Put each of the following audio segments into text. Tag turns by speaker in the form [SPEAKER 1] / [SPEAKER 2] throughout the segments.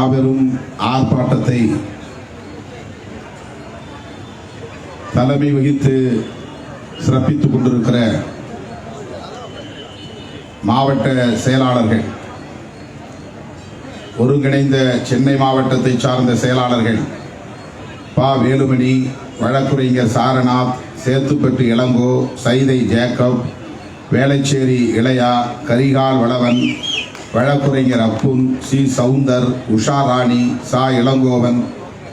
[SPEAKER 1] மாபெரும் ஆர்ப்பாட்டத்தை தலைமை வகித்து சிறப்பித்துக் கொண்டிருக்கிற மாவட்ட செயலாளர்கள், ஒருங்கிணைந்த சென்னை மாவட்டத்தை சார்ந்த செயலாளர்கள் பா வேலுமணி, வழக்குரைஞர் சாரநாத், சேத்துப்பட்டு இளங்கோ, சைதை ஜேக்கப், வேளச்சேரி இளையா, கரிகால் வளவன், வழக்குரைஞர் அப்புன், சி சவுந்தர், உஷா ராணி, சா இளங்கோவன்,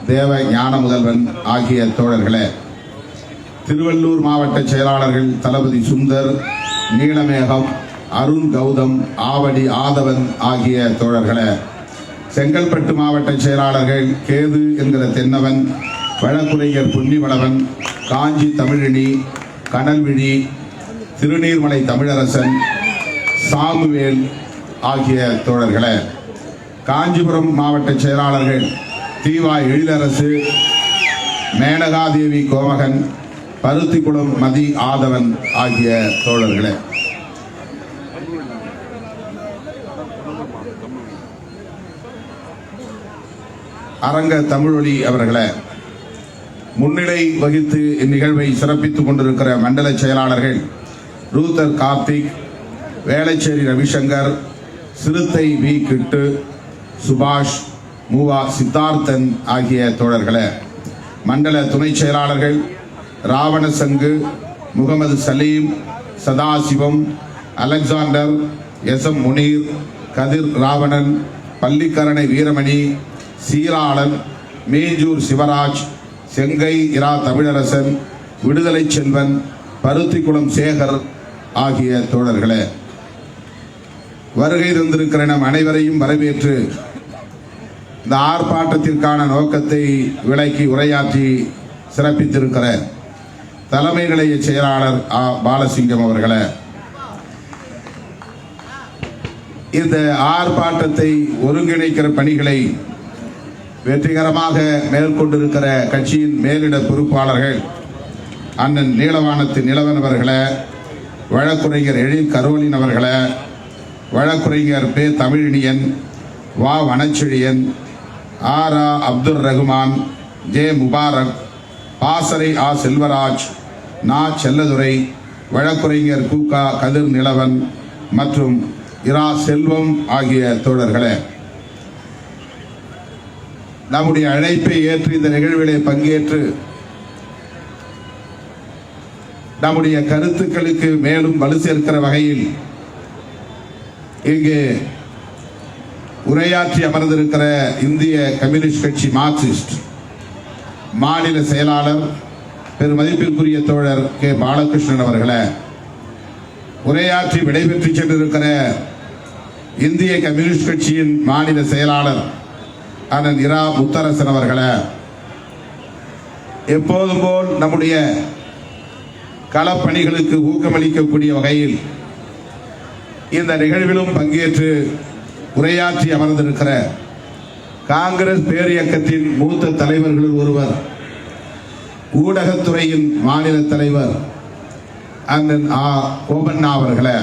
[SPEAKER 1] தேவ ஞான முதல்வன் ஆகிய தோழர்களே, திருவள்ளூர் மாவட்ட செயலாளர்கள் தளபதி சுந்தர், நீலமேகம், அருண் கௌதம், ஆவடி ஆதவன் ஆகிய தோழர்களே, செங்கல்பட்டு மாவட்ட செயலாளர்கள் கேது என்கிற தென்னவன், வழக்குரைஞர் பொன்னிவளவன், காஞ்சி தமிழினி, கனல்விழி, திருநீர்மலை தமிழரசன், சாமுவேல் ஆகிய தோழர்களே, காஞ்சிபுரம் மாவட்ட செயலாளர்கள் தீவா எழிலரசு, மேனகாதேவி கோமகன், பருத்திக்குளம் மதி ஆதவன் ஆகிய தோழர்களே, அரங்க தமிழொலி அவர்களே, முன்னிலை வகித்து இந்நிகழ்வை சிறப்பித்துக் கொண்டிருக்கிற மண்டல செயலாளர்கள் ரூதர் கார்த்திக், வேளச்சேரி ரவிசங்கர், சிறுத்தை வி கிட்டு, சுபாஷ், மூவா சித்தார்த்தன் ஆகிய தோழர்களே, மண்டல துணை செயலாளர்கள் Ravanasangu, Mohammed Saleem, Sadasivam, Alexander, S M Muneer, Kathir Ravanan, Pallikaranai Veeramani, Seeralan, Menjur Sivaraj, Chengai Ira Tamilarasan, Viduthalai Selvan, Paruthikulam Sekar ஆகிய தோழர்களே, வருகை தந்திருக்கிற நம் அனைவரையும் வரவேற்று இந்த ஆர்ப்பாட்டத்திற்கான நோக்கத்தை விளக்கி உரையாற்றி சிறப்பித்திருக்கிற தலைமை நிலைய செயலாளர் பாலசிங்கம் அவர்களே, இந்த ஆர்ப்பாட்டத்தை ஒருங்கிணைக்கிற பணிகளை வெற்றிகரமாக மேற்கொண்டிருக்கிற கட்சியின் மேலிட பொறுப்பாளர்கள் அண்ணன் நீலவானத்து நிலவன் அவர்களே, வழக்குரைஞர் எழில் கரோலின் அவர்களே, வழக்குரைஞர் பே தமிழினியன், வா வனச்செழியன், ஆர் ஆ அப்துல் ரகுமான், ஜே முபாரக், பாசறை ஆ செல்வராஜ், நா செல்லதுரை, வழக்குரைஞர் கூகா கதிர் நிலவன் மற்றும் இரா செல்வம் ஆகிய தோழர்களே, நம்முடைய அழைப்பை ஏற்று இந்த நிகழ்விலே பங்கேற்று நம்முடைய கருத்துக்களுக்கு மேலும் வலு சேர்க்கிற வகையில் இங்கே உரையாற்றி அமர்ந்திருக்கிற இந்திய கம்யூனிஸ்ட் கட்சி மார்க்சிஸ்ட் மாநில செயலாளர் பெருமதிப்பிற்குரிய தோழர் கே பாலகிருஷ்ணன் அவர்களே, உரையாற்றி விடைபெற்று சென்றிருக்கிற இந்திய கம்யூனிஸ்ட் கட்சியின் மாநில செயலாளர் அண்ணன் இரா முத்தரசன் அவர்களே, எப்போதும் போல் நம்முடைய களப்பணிகளுக்கு ஊக்கமளிக்கக்கூடிய வகையில் இந்த நிகழ்விலும் பங்கேற்று உரையாற்றி அமர்ந்திருக்கிற காங்கிரஸ் பேரியக்கத்தின் மூத்த தலைவர்களில் ஒருவர், ஊடகத்துறையின் மாநில தலைவர் அண்ணன் ஆ ஓபண்ணா அவர்களே,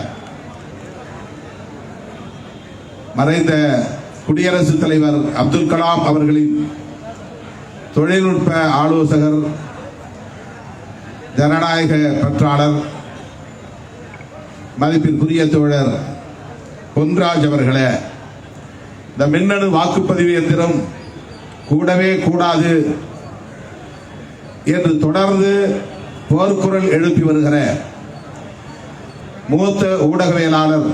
[SPEAKER 1] மறைந்த குடியரசுத் தலைவர் அப்துல் கலாம் அவர்களின் தொழில்நுட்ப ஆலோசகர், ஜனநாயக பற்றாளர், மதிப்பிற்குரிய தோழர் பொன்ராஜ் அவர்களே, இந்த மின்னணு வாக்குப்பதிவு எந்திரம் கூடவே கூடாது என்று தொடர்ந்து போர்க்குரல் எழுப்பி வருகிற மூத்த ஊடகவியலாளர்,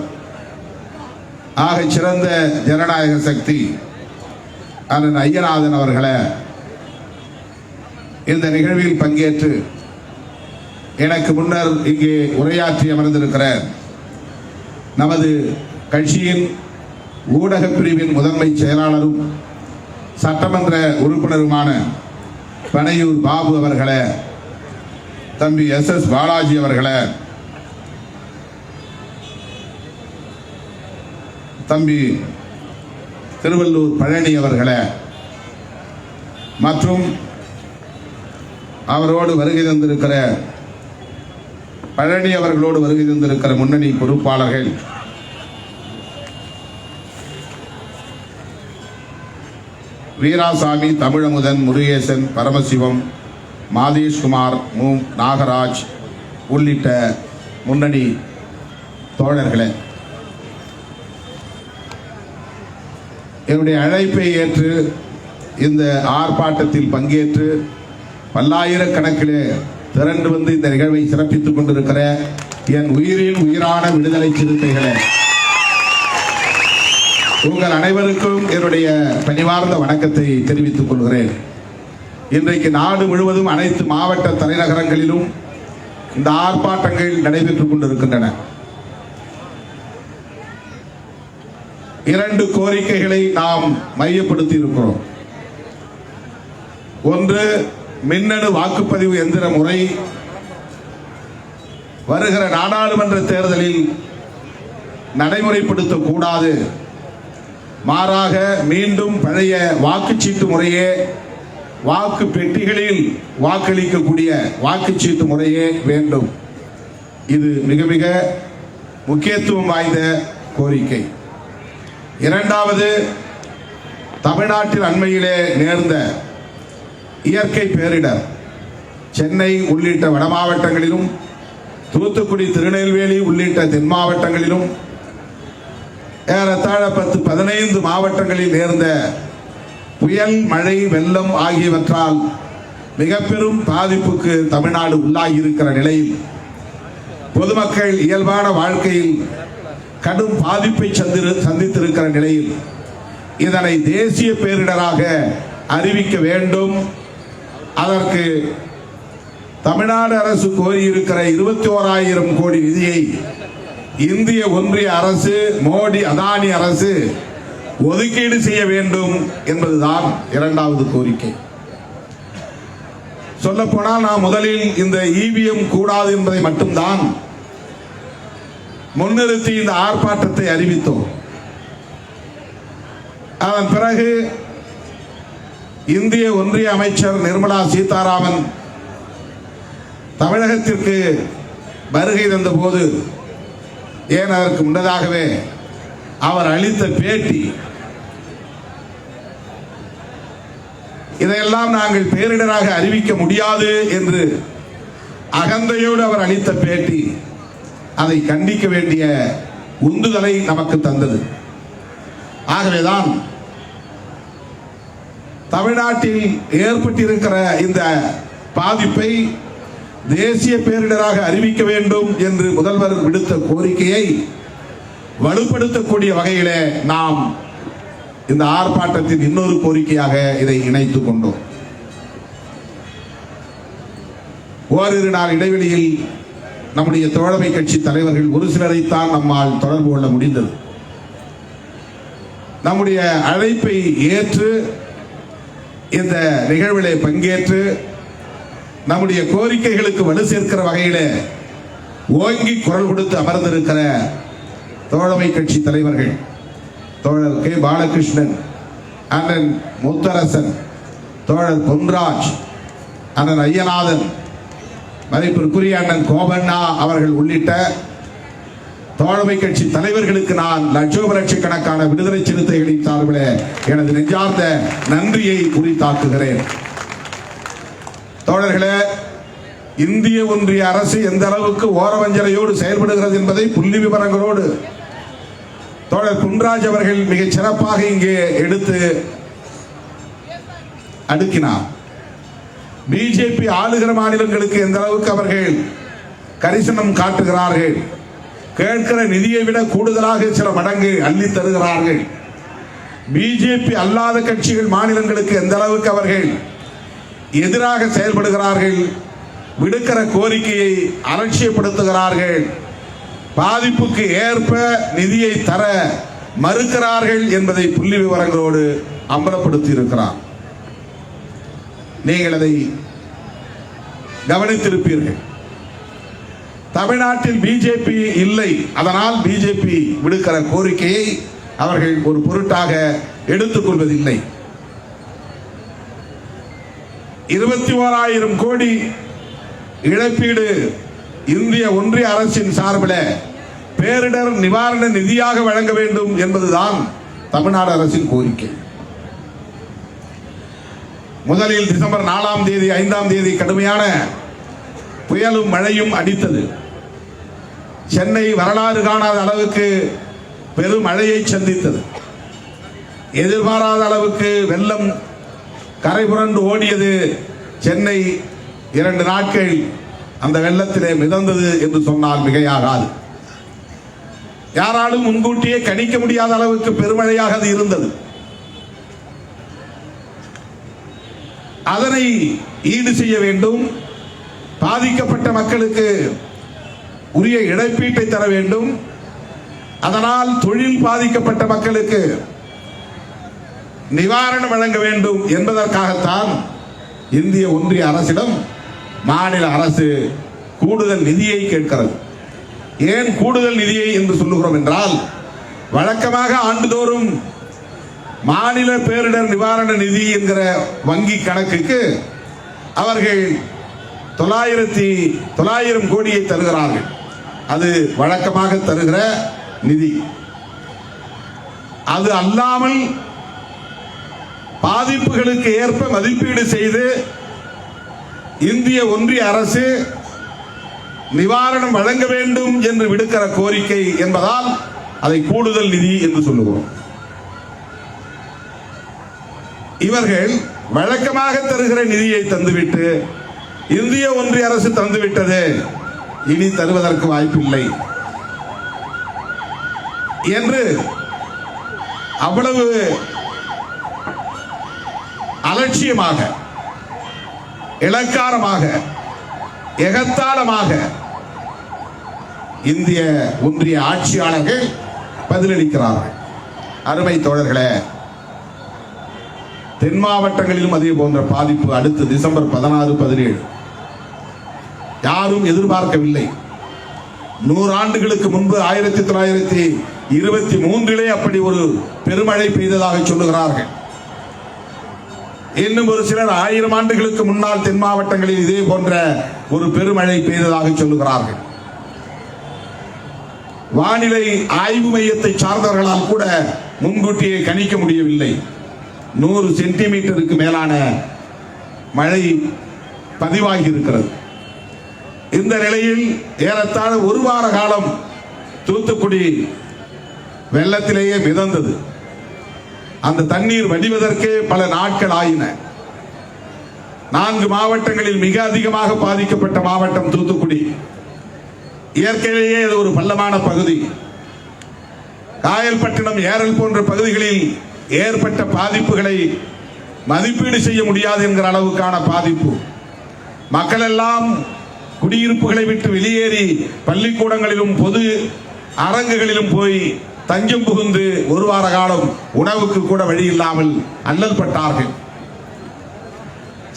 [SPEAKER 1] ஆக சிறந்த ஜனநாயக சக்தி அண்ணன் ஐயநாதன் அவர்களே, இந்த நிகழ்வில் பங்கேற்று எனக்கு முன்னர் இங்கே உரையாற்றி அமர்ந்திருக்கிற நமது கட்சியின் ஊடக பிரிவின் முதன்மை செயலாளரும் சட்டமன்ற உறுப்பினருமான பனையூர் பாபு அவர்களே, தம்பி எஸ் பாலாஜி அவர்களே, தம்பி திருவள்ளூர் பழனி அவர்களே மற்றும் அவரோடு வருகை தந்திருக்கிற பழனி அவர்களோடு வருகை தந்திருக்கிற முன்னணி பொறுப்பாளர்கள், வீராசாமி, தமிழமுதன், முருகேசன், பரமசிவம், மாதேஷ்குமார், மு. நாகராஜ் உள்ளிட்ட முன்னணி தோழர்களே, என்னுடைய அழைப்பை ஏற்று இந்த ஆர்ப்பாட்டத்தில் பங்கேற்று பல்லாயிரக்கணக்கிலே திரண்டு வந்து இந்த நிகழ்வை சிறப்பித்துக் கொண்டிருக்கிற என் உயிரின் உயிரான விடுதலை சிறுத்தைகளே, உங்கள் அனைவருக்கும் என்னுடைய பணிவார்ந்த வணக்கத்தை தெரிவித்துக் கொள்கிறேன். இன்றைக்கு நாடு முழுவதும் அனைத்து மாவட்ட தலைநகரங்களிலும் இந்த ஆர்ப்பாட்டங்கள் நடைபெற்றுக் கொண்டிருக்கின்றன. 2 கோரிக்கைகளை நாம் மையப்படுத்தி இருக்கிறோம். ஒன்று, மின்னணு வாக்குப்பதிவு எந்திர முறை வருகிற நாடாளுமன்ற தேர்தலில் நடைமுறைப்படுத்தக்கூடாது, மாறாக மீண்டும் பழைய வாக்குச்சீட்டு முறையே, வாக்கு பெட்டிகளில் வாக்களிக்கக்கூடிய வாக்குச்சீட்டு முறையே வேண்டும். இது மிக மிக முக்கியத்துவம் வாய்ந்த கோரிக்கை. இரண்டாவது, தமிழ்நாட்டில் அண்மையிலே நேர்ந்த இயற்கை பேரிடர் சென்னை உள்ளிட்ட வட மாவட்டங்களிலும், தூத்துக்குடி, திருநெல்வேலி உள்ளிட்ட தென் மாவட்டங்களிலும், ஏறத்தாழ 10-15 மாவட்டங்களில் நேர்ந்த புயல், மழை, வெள்ளம் ஆகியவற்றால் மிக பெரும் பாதிப்புக்கு தமிழ்நாடு உள்ளாகி இருக்கிற நிலையில் பொதுமக்கள் இயல்பான வாழ்க்கையில் கடும் பாதிப்பை சந்தித்திருக்கிற நிலையில் இதனை தேசிய பேரிடராக அறிவிக்க வேண்டும். அதற்கு தமிழ்நாடு அரசு கோரியிருக்கிற 21,000 கோடி நிதியை இந்திய ஒன்றிய அரசு, மோடி அதானி அரசு ஒதுக்கீடு செய்ய வேண்டும் என்பதுதான் இரண்டாவது கோரிக்கை. சொல்லப்போனால் நாம் முதலில் இந்த இவிஎம் கூடாது என்பதை மட்டும்தான் முன்னிறுத்தி இந்த ஆர்ப்பாட்டத்தை அறிவித்தோம். அதன் பிறகு இந்திய ஒன்றிய அமைச்சர் நிர்மலா சீதாராமன் தமிழகத்திற்கு வருகை தந்தபோது, ஏன் அதற்கு முன்னதாகவே அவர் அளித்த பேட்டி, இதையெல்லாம் நாங்கள் பேரிடராக அறிவிக்க முடியாது என்று அகந்தையோடு அவர் அளித்த பேட்டி அதை கண்டிக்க வேண்டிய உந்துதலை நமக்கு தந்தது. ஆகவேதான் தமிழ்நாட்டில் ஏற்பட்டிருக்கிற இந்த பாதிப்பை தேசிய பேரிடராக அறிவிக்க வேண்டும் என்று முதல்வர் விடுத்த கோரிக்கையை வலுப்படுத்தக்கூடிய வகையிலே நாம் இந்த ஆர்ப்பாட்டத்தின் இன்னொரு கோரிக்கையாக இதை இணைத்துக் கொண்டோம். ஓரிரு நாள் இடைவெளியில் நம்முடைய தோழமை கட்சி தலைவர்கள் ஒரு சிலரைத்தான் நம்மால் தொடர்பு கொள்ள முடிந்தது. நம்முடைய அழைப்பை ஏற்று இந்த நிகழ்விலே பங்கேற்று நம்முடைய கோரிக்கைகளுக்கு வலு சேர்க்கிற வகையிலே ஓங்கி குரல் கொடுத்து அமர்ந்திருக்கிற தோழமை கட்சி தலைவர்கள் தோழர் கே. பாலகிருஷ்ணன், அண்ணன் முத்தரசன், தோழர் பொன்ராஜ், அண்ணன் ஐயநாதன், மதிப்பிற்குரிய அண்ணன் கோபண்ணா அவர்கள் உள்ளிட்ட தோழமை கட்சி தலைவர்களுக்கு நான் லட்சோபலட்சக்கணக்கான விடுதலை சிறுத்தைகளின் சார்பில் எனது நெஞ்சார்ந்த நன்றியை உரித்தாக்குகிறேன். தோழர்களே, இந்திய ஒன்றிய அரசு எந்த அளவுக்கு ஓரவஞ்சனையோடு செயல்படுகிறது என்பதை புள்ளி விவரங்களோடு தோழர் பொன்ராஜ் அவர்கள் மிகச் சிறப்பாக இங்கே எடுத்து அடுக்கினார். பிஜேபி ஆளுகிற மாநிலங்களுக்கு எந்த அளவுக்கு அவர்கள் கரிசனம் காட்டுகிறார்கள், கேட்கிற நிதியை விட கூடுதலாக சில மடங்கு அள்ளி தருகிறார்கள். பிஜேபி அல்லாத கட்சிகள் மாநிலங்களுக்கு எந்த அளவுக்கு அவர்கள் எதிராக செயல்படுகிறார்கள், விடுக்கிற கோரிக்கையை அலட்சியப்படுத்துகிறார்கள், பாதிப்புக்கு ஏற்ப நிதியை தர மறுக்கிறார்கள் என்பதை புள்ளி விவரங்களோடு அம்பலப்படுத்தி இருக்கிறார். நீங்கள் அதை கவனித்திருப்பீர்கள். தமிழ்நாட்டில் பிஜேபி இல்லை, அதனால் பிஜேபி விடுக்கிற கோரிக்கையை அவர்கள் ஒரு பொருட்டாக எடுத்துக் கொள்வதில்லை. 21,000 கோடி இழப்பீடு இந்திய ஒன்றிய அரசின் சார்பில் பேரிடர் நிவாரண நிதியாக வழங்க வேண்டும் என்பதுதான் தமிழ்நாடு அரசின் கோரிக்கை. முதலில் டிசம்பர் 4ஆம் தேதி 5ஆம் தேதி கடுமையான புயலும் மழையும் அடித்தது. சென்னை வரலாறு காணாத அளவுக்கு பெரும் மழையை சந்தித்தது. எதிர்பாராத அளவுக்கு வெள்ளம் கரை புரண்டு ஓடியது. சென்னை 2 நாட்கள் அந்த வெள்ளத்திலே மிதந்தது என்று சொன்னால் மிகையாகாது. யாராலும் முன்கூட்டியே கணிக்க முடியாத அளவுக்கு பெருமழையாக அது இருந்தது. அதனை ஈடு செய்ய வேண்டும். பாதிக்கப்பட்ட மக்களுக்கு உரிய இழப்பீட்டை தர வேண்டும். அதனால் தொழில் பாதிக்கப்பட்ட மக்களுக்கு நிவாரணம் வழங்க வேண்டும் என்பதற்காகத்தான் இந்திய ஒன்றிய அரசிடம் மாநில அரசு கூடுதல் நிதியை கேட்கிறது. ஏன் கூடுதல் நிதியை என்று சொல்லுகிறோம் என்றால், வழக்கமாக ஆண்டுதோறும் மாநில பேரிடர் நிவாரண நிதி என்கிற வங்கி கணக்குக்கு அவர்கள் 900 கோடியை தருகிறார்கள். அது வழக்கமாக தருகிற நிதி. அது அல்லாமல் பாதிப்புகளுக்கு ஏற்ப மதிப்பீடு செய்து இந்திய ஒன்றிய அரசு நிவாரணம் வழங்க வேண்டும் என்று விடுக்கிற கோரிக்கை என்பதால் அதை கூடுதல் நிதி என்று சொல்லுகிறோம். இவர்கள் வழக்கமாக தருகிற நிதியை தந்துவிட்டு இந்திய ஒன்றிய அரசு தந்துவிட்டது, இனி தருவதற்கு வாய்ப்பில்லை என்று அவ்வளவு அலட்சியமாக, இளக்காரமாக, எகத்தாளமாக இந்திய ஒன்றிய ஆட்சியாளர்கள் பதிலளிக்கிறார்கள். அருமை தோழர்களே, தென் மாவட்டங்களிலும் அதே போன்ற பாதிப்பு அடுத்து டிசம்பர் 16, 17 யாரும் எதிர்பார்க்கவில்லை. 100 ஆண்டுகளுக்கு முன்பு 1923 அப்படி ஒரு பெருமழை பெய்ததாக சொல்லுகிறார்கள். இன்னும் ஒரு சிலர் 1000 ஆண்டுகளுக்கு முன்னால் தென் மாவட்டங்களில் இதே போன்ற ஒரு பெருமழை பெய்ததாக சொல்லுகிறார்கள். வானிலை ஆய்வு மையத்தை சார்ந்தவர்களால் கூட முன்கூட்டியே கணிக்க முடியவில்லை. 100 சென்டிமீட்டருக்கு மேலான மழை பதிவாகி இருக்கிறது. இந்த நிலையில் ஏறத்தாழ 1 வார காலம் தூத்துக்குடி வெள்ளத்திலேயே மிதந்தது. அந்த தண்ணீர் வடிவதற்கே பல நாட்கள் ஆயின. 4 மாவட்டங்களில் மிக அதிகமாக பாதிக்கப்பட்ட மாவட்டம் தூத்துக்குடி. இயற்கையிலேயே இது ஒரு பள்ளமான பகுதி. காயல்பட்டினம், ஏரல் போன்ற பகுதிகளில் ஏற்பட்ட பாதிப்புகளை மதிப்பீடு செய்ய முடியாது என்கிற அளவுக்கான பாதிப்பு. மக்கள் எல்லாம் குடியிருப்புகளை விட்டு வெளியேறி பள்ளிக்கூடங்களிலும் பொது அரங்குகளிலும் போய் தஞ்சம் புகுந்து 1 வார காலம் உணவுக்கு கூட வழி இல்லாமல் அல்லல் பட்டார்கள்.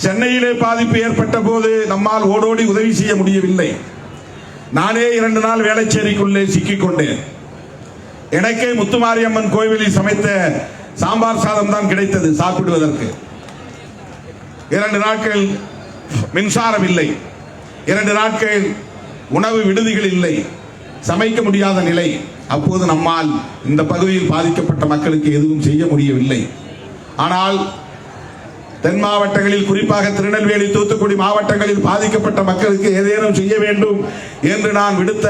[SPEAKER 1] சென்னையிலே பாதிப்பு ஏற்பட்ட போது நம்மால் ஓடோடி உதவி செய்ய முடியவில்லை. நானே 2 நாள் வேளச்சேரிக்குள்ளே சிக்கிக்கொண்டேன். எனக்கே முத்துமாரியம்மன் கோவிலில் சமைத்த சாம்பார் சாதம் தான் கிடைத்தது சாப்பிடுவதற்கு. 2 நாட்கள் மின்சாரம் இல்லை, 2 நாட்கள் உணவு விடுதிகள் இல்லை, சமைக்க முடியாத நிலை. அப்போது நம்மால் இந்த பகுதியில் பாதிக்கப்பட்ட மக்களுக்கு எதுவும் செய்ய முடியவில்லை. ஆனால் தென் மாவட்டங்களில், குறிப்பாக திருநெல்வேலி, தூத்துக்குடி மாவட்டங்களில் பாதிக்கப்பட்ட மக்களுக்கு ஏதேனும் செய்ய வேண்டும் என்று நான் விடுத்த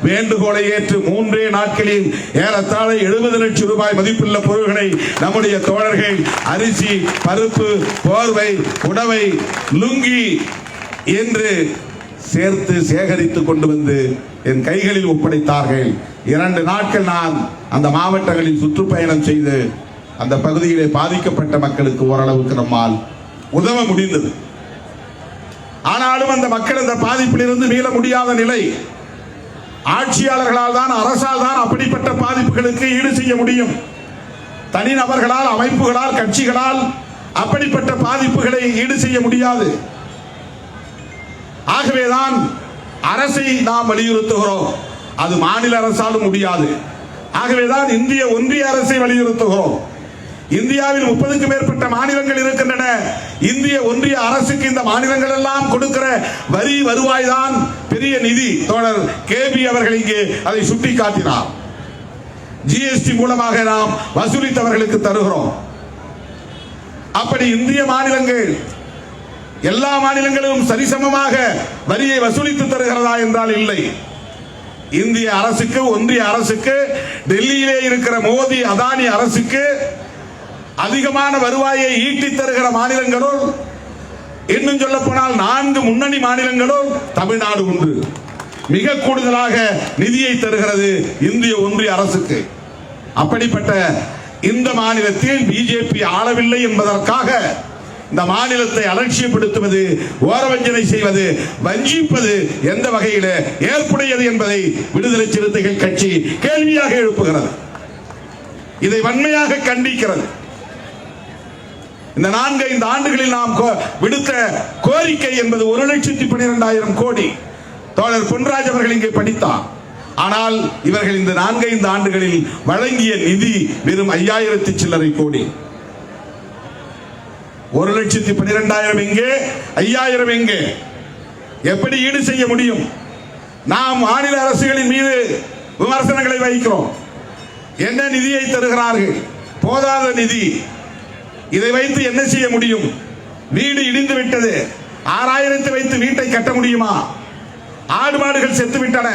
[SPEAKER 1] வேண்டுகோளை ஏற்று 3 நாட்களில் ஏறத்தாழ 70 லட்சம் ரூபாய் மதிப்புள்ள பொருட்களை நம்முடைய தோழர்கள் அரிசி, பருப்பு, போர்வை, புடவை, லுங்கி என்று சேர்த்து சேகரித்து கொண்டு வந்து என் கைகளில் ஒப்படைத்தார்கள். 2 நாட்கள் நான் அந்த மாவட்டங்களில் சுற்றுப்பயணம் செய்து அந்த பகுதியிலே பாதிக்கப்பட்ட மக்களுக்கு ஓரளவுக்கு நம்மால் உதவ முடிந்தது. ஆனாலும் அந்த மக்கள் அந்த பாதிப்பிலிருந்து மீள முடியாத நிலை. ஆட்சியாளர்களால் தான், அரசால் தான் அப்படிப்பட்ட பாதிப்புகளுக்கு ஈடு செய்ய முடியும். தனிநபர்களால், அமைப்புகளால், கட்சிகளால் அப்படிப்பட்ட பாதிப்புகளை ஈடு செய்ய முடியாது. ஆகவேதான் அரசை நாம் வலியுறுத்துகிறோம். அது மாநில அரசாலும் முடியாது. ஆகவேதான் இந்திய ஒன்றிய அரசை வலியுறுத்துகிறோம். இந்தியாவில் 30க்கும் மேற்பட்ட மாநிலங்கள் இருக்கின்றன. இந்திய ஒன்றிய அரசுக்கு இந்த மாநிலங்கள் எல்லாம் கொடுக்கிற வரி வருவாய் தான் பெரிய நிதி. தோழர் கேபி அவர்கள் இங்கே அதை சுட்டிக்காட்டினார். ஜிஎஸ்டி மூலமாக நாம் வசூலித்தவர்களுக்கு தருகிறோம். அப்படி இந்திய மாநிலங்கள் எல்லா மாநிலங்களும் சரிசமமாக வரியை வசூலித்து தருகிறதா என்றால் இல்லை. இந்திய அரசுக்கு, ஒன்றிய அரசுக்கு, டெல்லியிலே இருக்கிற மோடி அதானி அரசுக்கு அதிகமான வருவாயை ஈட்டி தருகிற மாநிலங்களும், இன்னும் சொல்ல போனால் 4 முன்னணி மாநிலங்களும் தமிழ்நாடு ஒன்று. மிக கூடுதலாக நிதியை தருகிறது இந்திய ஒன்றிய அரசுக்கு. அப்படிப்பட்ட இந்த மாநிலத்தில் பிஜேபி ஆளவில்லை என்பதற்காக இந்த மாநிலத்தை அலட்சியப்படுத்துவது, ஓரவஞ்சனை செய்வது, வஞ்சிப்பது எந்த வகையில் ஏற்புடையது என்பதை விடுதலை சிறுத்தைகள் கட்சி கேள்வியாக எழுப்புகிறது. இதை வன்மையாக கண்டிக்கிறது. இந்த 4-5 ஆண்டுகளில் நாம் விடுத்த கோரிக்கை என்பது 1,12,000 கோடி. தோழர் பொன்ராஜ் அவர்கள் இங்கே படித்தார். ஆனால் இவர்கள் இந்த 4-5 ஆண்டுகளில் வழங்கிய நிதி வெறும் 5,000 சில்லறை கோடி. 1,12,000 எங்கே, 5,000 எங்கே? எப்படி ஈடு செய்ய முடியும்? நாம் மாநில அரசுகளின் மீது விமர்சனங்களை வைக்கிறோம். என்ன நிதியை தருகிறார்கள்? போதாத நிதி. இதை வைத்து என்ன செய்ய முடியும்? வீடு இடிந்து விட்டது. 6,000 வைத்து வீட்டை கட்ட முடியுமா? ஆடு மாடுகள் செத்து விட்டன.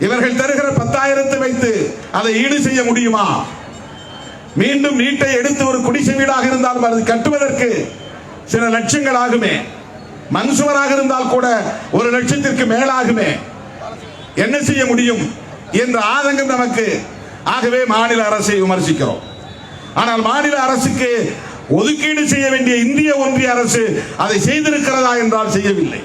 [SPEAKER 1] இவர்கள் தருகிற 10,000 வைத்து அதை ஈடு செய்ய முடியுமா? மீண்டும் வீட்டை எடுத்து ஒரு குடிசை வீடாக இருந்தால் அது கட்டுவதற்கு சில லட்சங்கள் ஆகுமே. மண் சுவராக இருந்தால் கூட 1 லட்சத்திற்கு மேலாகுமே. என்ன செய்ய முடியும் என்ற ஆதங்கம் நமக்கு. ஆகவே மாநில அரசை விமர்சிக்கிறோம். ஆனால் மாநில அரசுக்கு ஒதுக்கீடு செய்ய வேண்டிய இந்திய ஒன்றிய அரசு அதை செய்திருக்கிறதா என்றால் செய்யவில்லை.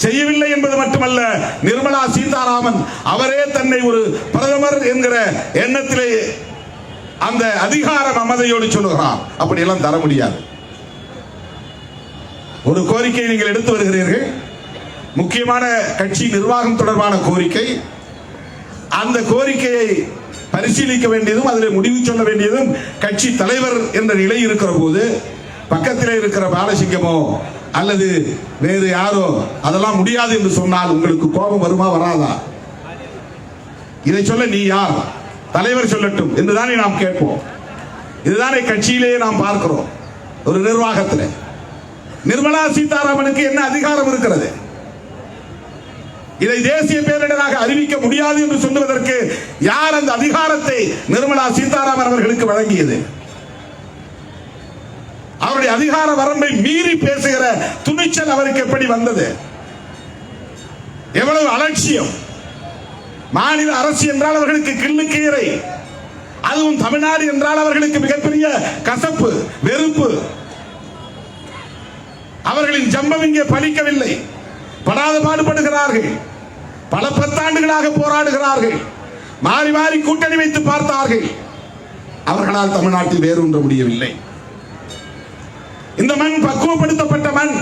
[SPEAKER 1] செய்யவில்லை என்பது மட்டுமல்ல, நிர்மலா சீதாராமன் அவரே தன்னை ஒரு பிரதமர் என்கிற எண்ணத்திலே அந்த அதிகார மமதையோடு சொல்லுகிறார். அப்படி எல்லாம் தர முடியாது. ஒரு கோரிக்கையை நீங்கள் எடுத்து வருகிறீர்கள், முக்கியமான கட்சி நிர்வாகம் தொடர்பான கோரிக்கை. அந்த கோரிக்கையை பரிசீலிக்க வேண்டியதும் அதில் முடிவு சொல்ல வேண்டியதும் கட்சி தலைவர் என்ற நிலை இருக்கிற போது, பக்கத்திலே இருக்கிற பாலசிங்கமோ அல்லது வேறு யாரோ அதெல்லாம் முடியாது என்று சொன்னால் உங்களுக்கு கோபம் வருமா, வராதா? இதை சொல்ல நீ யார்? தலைவர் சொல்லட்டும் என்றுதானே நாம் கேட்போம். இதுதானே கட்சியிலேயே நாம் பார்க்கிறோம். ஒரு நிர்வாகத்தில் நிர்மலா சீதாராமனுக்கு என்ன அதிகாரம் இருக்கிறது? இதை தேசிய பேரிடராக அறிவிக்க முடியாது என்று சொல்லுவதற்கு யார் அந்த அதிகாரத்தை நிர்மலா சீதாராமன் அவர்களுக்கு வழங்கியது? அவருடைய அதிகார வரம்பை மீறி பேசுகிற துணிச்சல் அவருக்கு எப்படி வந்தது? எவ்வளவு அலட்சியம்! மாநில அரசு என்றால் அவர்களுக்கு கிள்ளுக்கீரை, அதுவும் தமிழ்நாடு என்றால் அவர்களுக்கு மிகப்பெரிய கசப்பு, வெறுப்பு. அவர்களின் ஜம்பம் இங்கே பலிக்கவில்லை. படாத பாடுபடுகிறார்கள். பல 10 ஆண்டுகளாக போராடுகிறார்கள். மாறி மாறி கூட்டணி வைத்து பார்த்தார்கள். அவர்களால் தமிழ்நாட்டில் வேரூன்ற முடியவில்லை. இந்த மண் பக்குவப்படுத்தப்பட்ட மண்,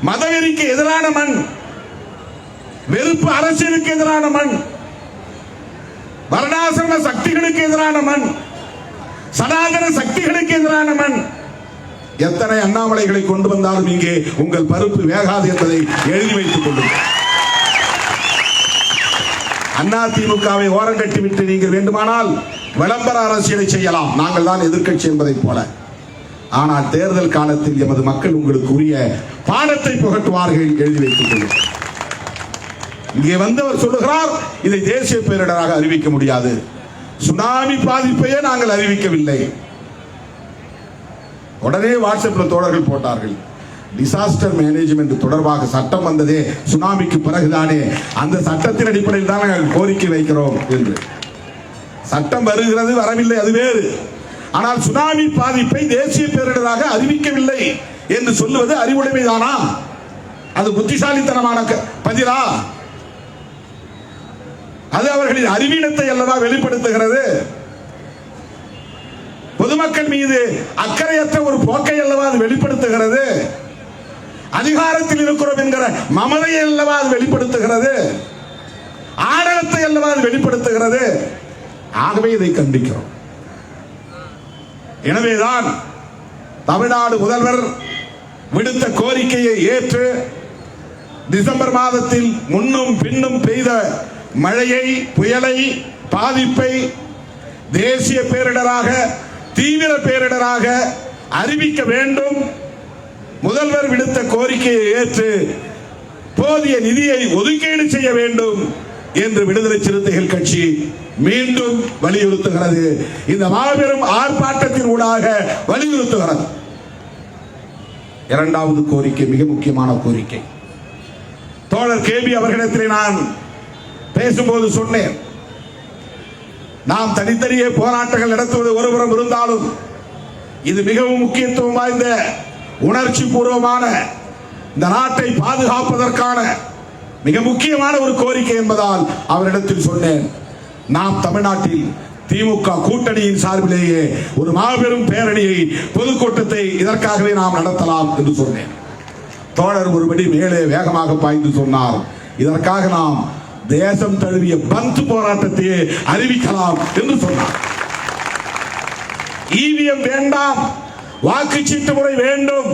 [SPEAKER 1] மதவெறிக்கு எதிரான மண், வெறுப்பு அரசியலுக்கு எதிரான மண், வர்ணாசிரம சக்திகளுக்கு எதிரான மண், சனாதன சக்திகளுக்கு எதிரான மண். எத்தனை அண்ணாமலைகளை கொண்டு வந்தாலும் இங்கே உங்கள் பருப்பு வேகாது என்பதை எழுதி வைத்துக் கொள்ளுங்கள். அதிமுகவை ஓரம் கட்டிவிட்டு நீங்கள் வேண்டுமானால் விளம்பர அரசியலை செய்யலாம், நாங்கள் தான் எதிர்க்கட்சி என்பதை போல. ஆனால் தேர்தல் காலத்தில் எமது மக்கள் உங்களுக்கு உரிய பாடத்தை புகட்டுவார்கள், எழுதி வைத்துக் கொள்ளுங்கள். இங்கே வந்தவர் சொல்லுகிறார், இதை தேசிய பேரிடராக அறிவிக்க முடியாது. சுனாமி பாதிப்பையே நாங்கள் அறிவிக்கவில்லை. உடனே வாட்ஸ்அப்ல தோழர்கள் போட்டார்கள், டிசாஸ்டர் மேனேஜ்மெண்ட் தொடர்பாக சட்டம் வந்ததே சுனாமிக்கு பிறகுதானே, அந்த சட்டத்தின் அடிப்படையில் தான் நாங்கள் கோரிக்கை வைக்கிறோம் என்று. சட்டம் வருகிறது, வரவில்லை, அது வேறு. ஆனால் சுனாமி பாதிப்பை தேசிய பேரிடராக அறிவிக்கவில்லை என்று சொல்லுவது அறிவுடைமைதானா? அது புத்திசாலித்தனமான பதிலா? அது அவர்களின் அறிவீனத்தை அல்லவா வெளிப்படுத்துகிறது? பொதுமக்கள் மீது அக்கறையற்ற ஒரு போக்கை அல்லவா அது வெளிப்படுத்துகிறது? அதிகாரத்தில் இருக்கிறோம் என்கிற மமதையை அல்லவா அது வெளிப்படுத்துகிறது? ஆணவத்தை அல்லவா அது வெளிப்படுத்துகிறது? ஆகவே இதை கண்டிக்கிறோம். எனவேதான் தமிழ்நாடு முதல்வர் விடுத்த கோரிக்கையை ஏற்று டிசம்பர் மாதத்தில் முன்னும் பின்னும் பெய்த மழையை, புயலை, பாதிப்பை தேசிய பேரிடராக, தீவிர பேரிடராக அறிவிக்க வேண்டும். முதல்வர் விடுத்த கோரிக்கையை ஏற்று போதிய நிதியை ஒதுக்கீடு செய்ய வேண்டும் என்று விடுதலை சிறுத்தைகள் கட்சி மீண்டும் வலியுறுத்துகிறது. இந்த மாபெரும் ஆர்ப்பாட்டத்தின் ஊடாக வலியுறுத்துகிறது. இரண்டாவது கோரிக்கை மிக முக்கியமான கோரிக்கை. தோழர் கேபி அவர்களிடத்தில் நான் பேசும்போது சொன்னேன், நாம் தனித்தனியே போராட்டங்கள் நடத்துவது ஒருபுறம் இருந்தாலும் இது மிகவும் முக்கியத்துவம் வாய்ந்த உணர்ச்சி பூர்வமான இந்த நாட்டை பாதுகாப்பதற்கான மிக முக்கியமான ஒரு கோரிக்கை என்பதால் அவரிடத்தில் சொன்னேன், நாம் தமிழ்நாட்டில் திமுக கூட்டணியின் சார்பிலேயே ஒரு மாபெரும் பேரணியை பொதுக்கூட்டத்தை இதற்காகவே நாம் நடத்தலாம் என்று சொன்னேன். தோழர் ஒருபடி மேலே வேகமாக பாய்ந்து சொன்னார், இதற்காக நாம் தேசம் தழுவிய பந்த் போராட்டத்தையே அறிவிக்கலாம் என்று சொன்னார். ஈவிஎம் வேண்டாம், வாக்குச்சீட்டு முறை வேண்டும்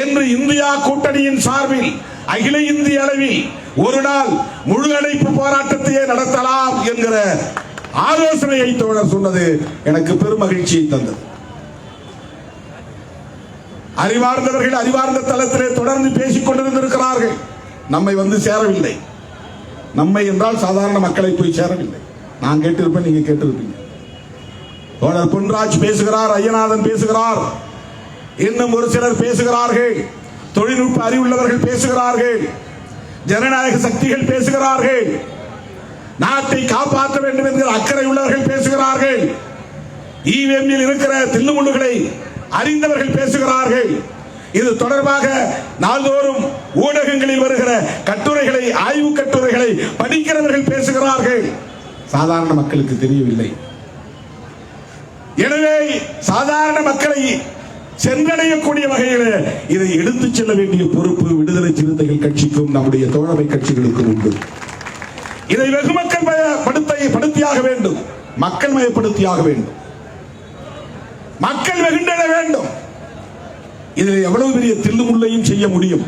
[SPEAKER 1] என்று இந்தியா கூட்டணியின் சார்பில் அகில இந்திய அளவில் ஒரு நாள் முழு அடைப்பு போராட்டத்தையே நடத்தலாம் என்கிற ஆலோசனையை தோழர் சொன்னது எனக்கு பெரும் மகிழ்ச்சியை தந்தது. அறிவார்ந்தவர்கள் அறிவார்ந்த தளத்திலே தொடர்ந்து பேசிக் கொண்டிருக்கிறார்கள். நம்மை வந்து சேரவில்லை. நம்மை என்றால் சாதாரண மக்களை போய் சேரவில்லை. நான் கேட்டிருப்பேன், நீங்க கேட்டிருப்பீங்க. தோழர் பொன்ராஜ் பேசுகிறார், ஐயநாதன் பேசுகிறார், இன்னும் ஒரு சிலர் பேசுகிறார்கள், தொழில்நுட்ப அறிவுள்ளவர்கள் பேசுகிறார்கள், ஜனநாயக சக்திகள் பேசுகிறார்கள், நாட்டை காப்பாற்ற வேண்டும் என்கிற அக்கறை உள்ளவர்கள் பேசுகிறார்கள், ஈவிஎம்மில் இருக்கிற தில்லுமுள்ளுகளை அறிந்தவர்கள் பேசுகிறார்கள். இது தொடர்பாக நாள்தோறும் ஊடகங்களில் வருகிற கட்டுரைகளை, ஆய்வு கட்டுரைகளை படிக்கிறவர்கள் பேசுகிறார்கள். சாதாரண மக்களுக்கு தெரியவில்லை. எனவே சாதாரண மக்களை சென்றடையக்கூடிய வகையில் இதை எடுத்துச் செல்ல வேண்டிய பொறுப்பு விடுதலை சிறுத்தைகள் கட்சிக்கும் நம்முடைய தோழமை கட்சிகளுக்கும் உண்டு. இதை வெகு மக்கள் மயப்படுத்தியாக வேண்டும், மக்கள் மயப்படுத்தியாக வேண்டும், மக்கள் வெகுண்டட வேண்டும். இதில் எவ்வளவு பெரிய தில்லுமுள்ளையும் செய்ய முடியும்.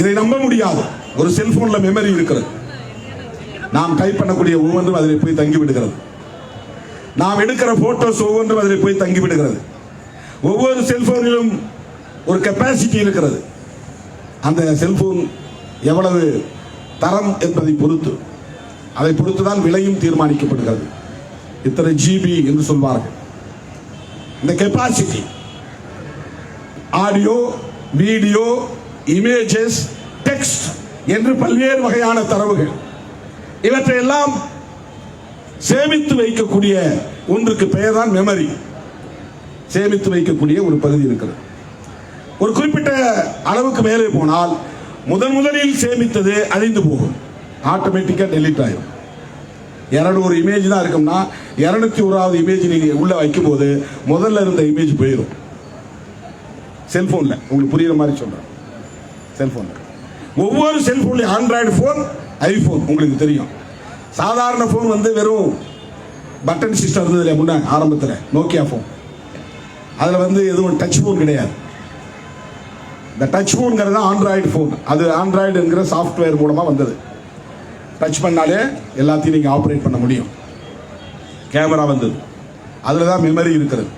[SPEAKER 1] இதை நம்ப முடியாது. ஒரு செல்போன்ல மெமரி இருக்கிறது. நாம் டைப் பண்ணக்கூடிய ஒவ்வொன்றும் அதில் போய் தங்கி விடுகிறது. நாம் எடுக்கிற போட்டோஸ் ஒவ்வொன்றும் அதில் போய் தங்கி விடுகிறது. ஒவ்வொரு செல்போனிலும் ஒரு கெப்பாசிட்டி இருக்கிறது. அந்த செல்போன் எவ்வளவு தரம் என்பதை பொறுத்து, அதை பொறுத்துதான் விலையும் தீர்மானிக்கப்படுகிறது. இத்தனை ஜிபி என்று சொல்வார்கள். இந்த capacity audio, video, images, text என்று பல்வேறு வகையான தரவுகள், இவற்றையெல்லாம் சேமித்து வைக்கக்கூடிய ஒன்றுக்கு பெயர் தான் மெமரி. சேமித்து வைக்கக்கூடிய ஒரு பகுதி இருக்கிறது. ஒரு குறிப்பிட்ட அளவுக்கு மேலே போனால் முதலில் சேமித்தது அழிந்து போகும், ஆட்டோமேட்டிக்கா டெலீட் ஆகும். 200 இமேஜ் தான் இருக்கும்னா 201வது இமேஜ் நீங்க உள்ள வைக்கும் போது முதல்ல இருந்த இமேஜ் போயிடும். செல்போன்ல உங்களுக்கு புரியுற மாதிரி சொல்றேன். செல்போன்ல ஒவ்வொரு செல்போன்ல ஆண்ட்ராய்டு போன், ஐபோன் உங்களுக்கு தெரியும். சாதாரண போன் வந்து வெறும் பட்டன் சிஸ்டம் இருந்தது முன்ன ஆரம்பத்தில், நோக்கியா போன். அதில் வந்து எதுவும் டச் போன் கிடையாது. இந்த டச் போன்ங்கிறது ஆண்ட்ராய்டு போன். அது ஆண்ட்ராய்டுங்கிற சாஃப்ட்வேர் மூலமாக வந்தது. டச் பண்ணாலே எல்லாத்தையும் நீங்கள் ஆப்ரேட் பண்ண முடியும். கேமரா வந்தது. அதில் தான் மெமரி இருக்கிறது.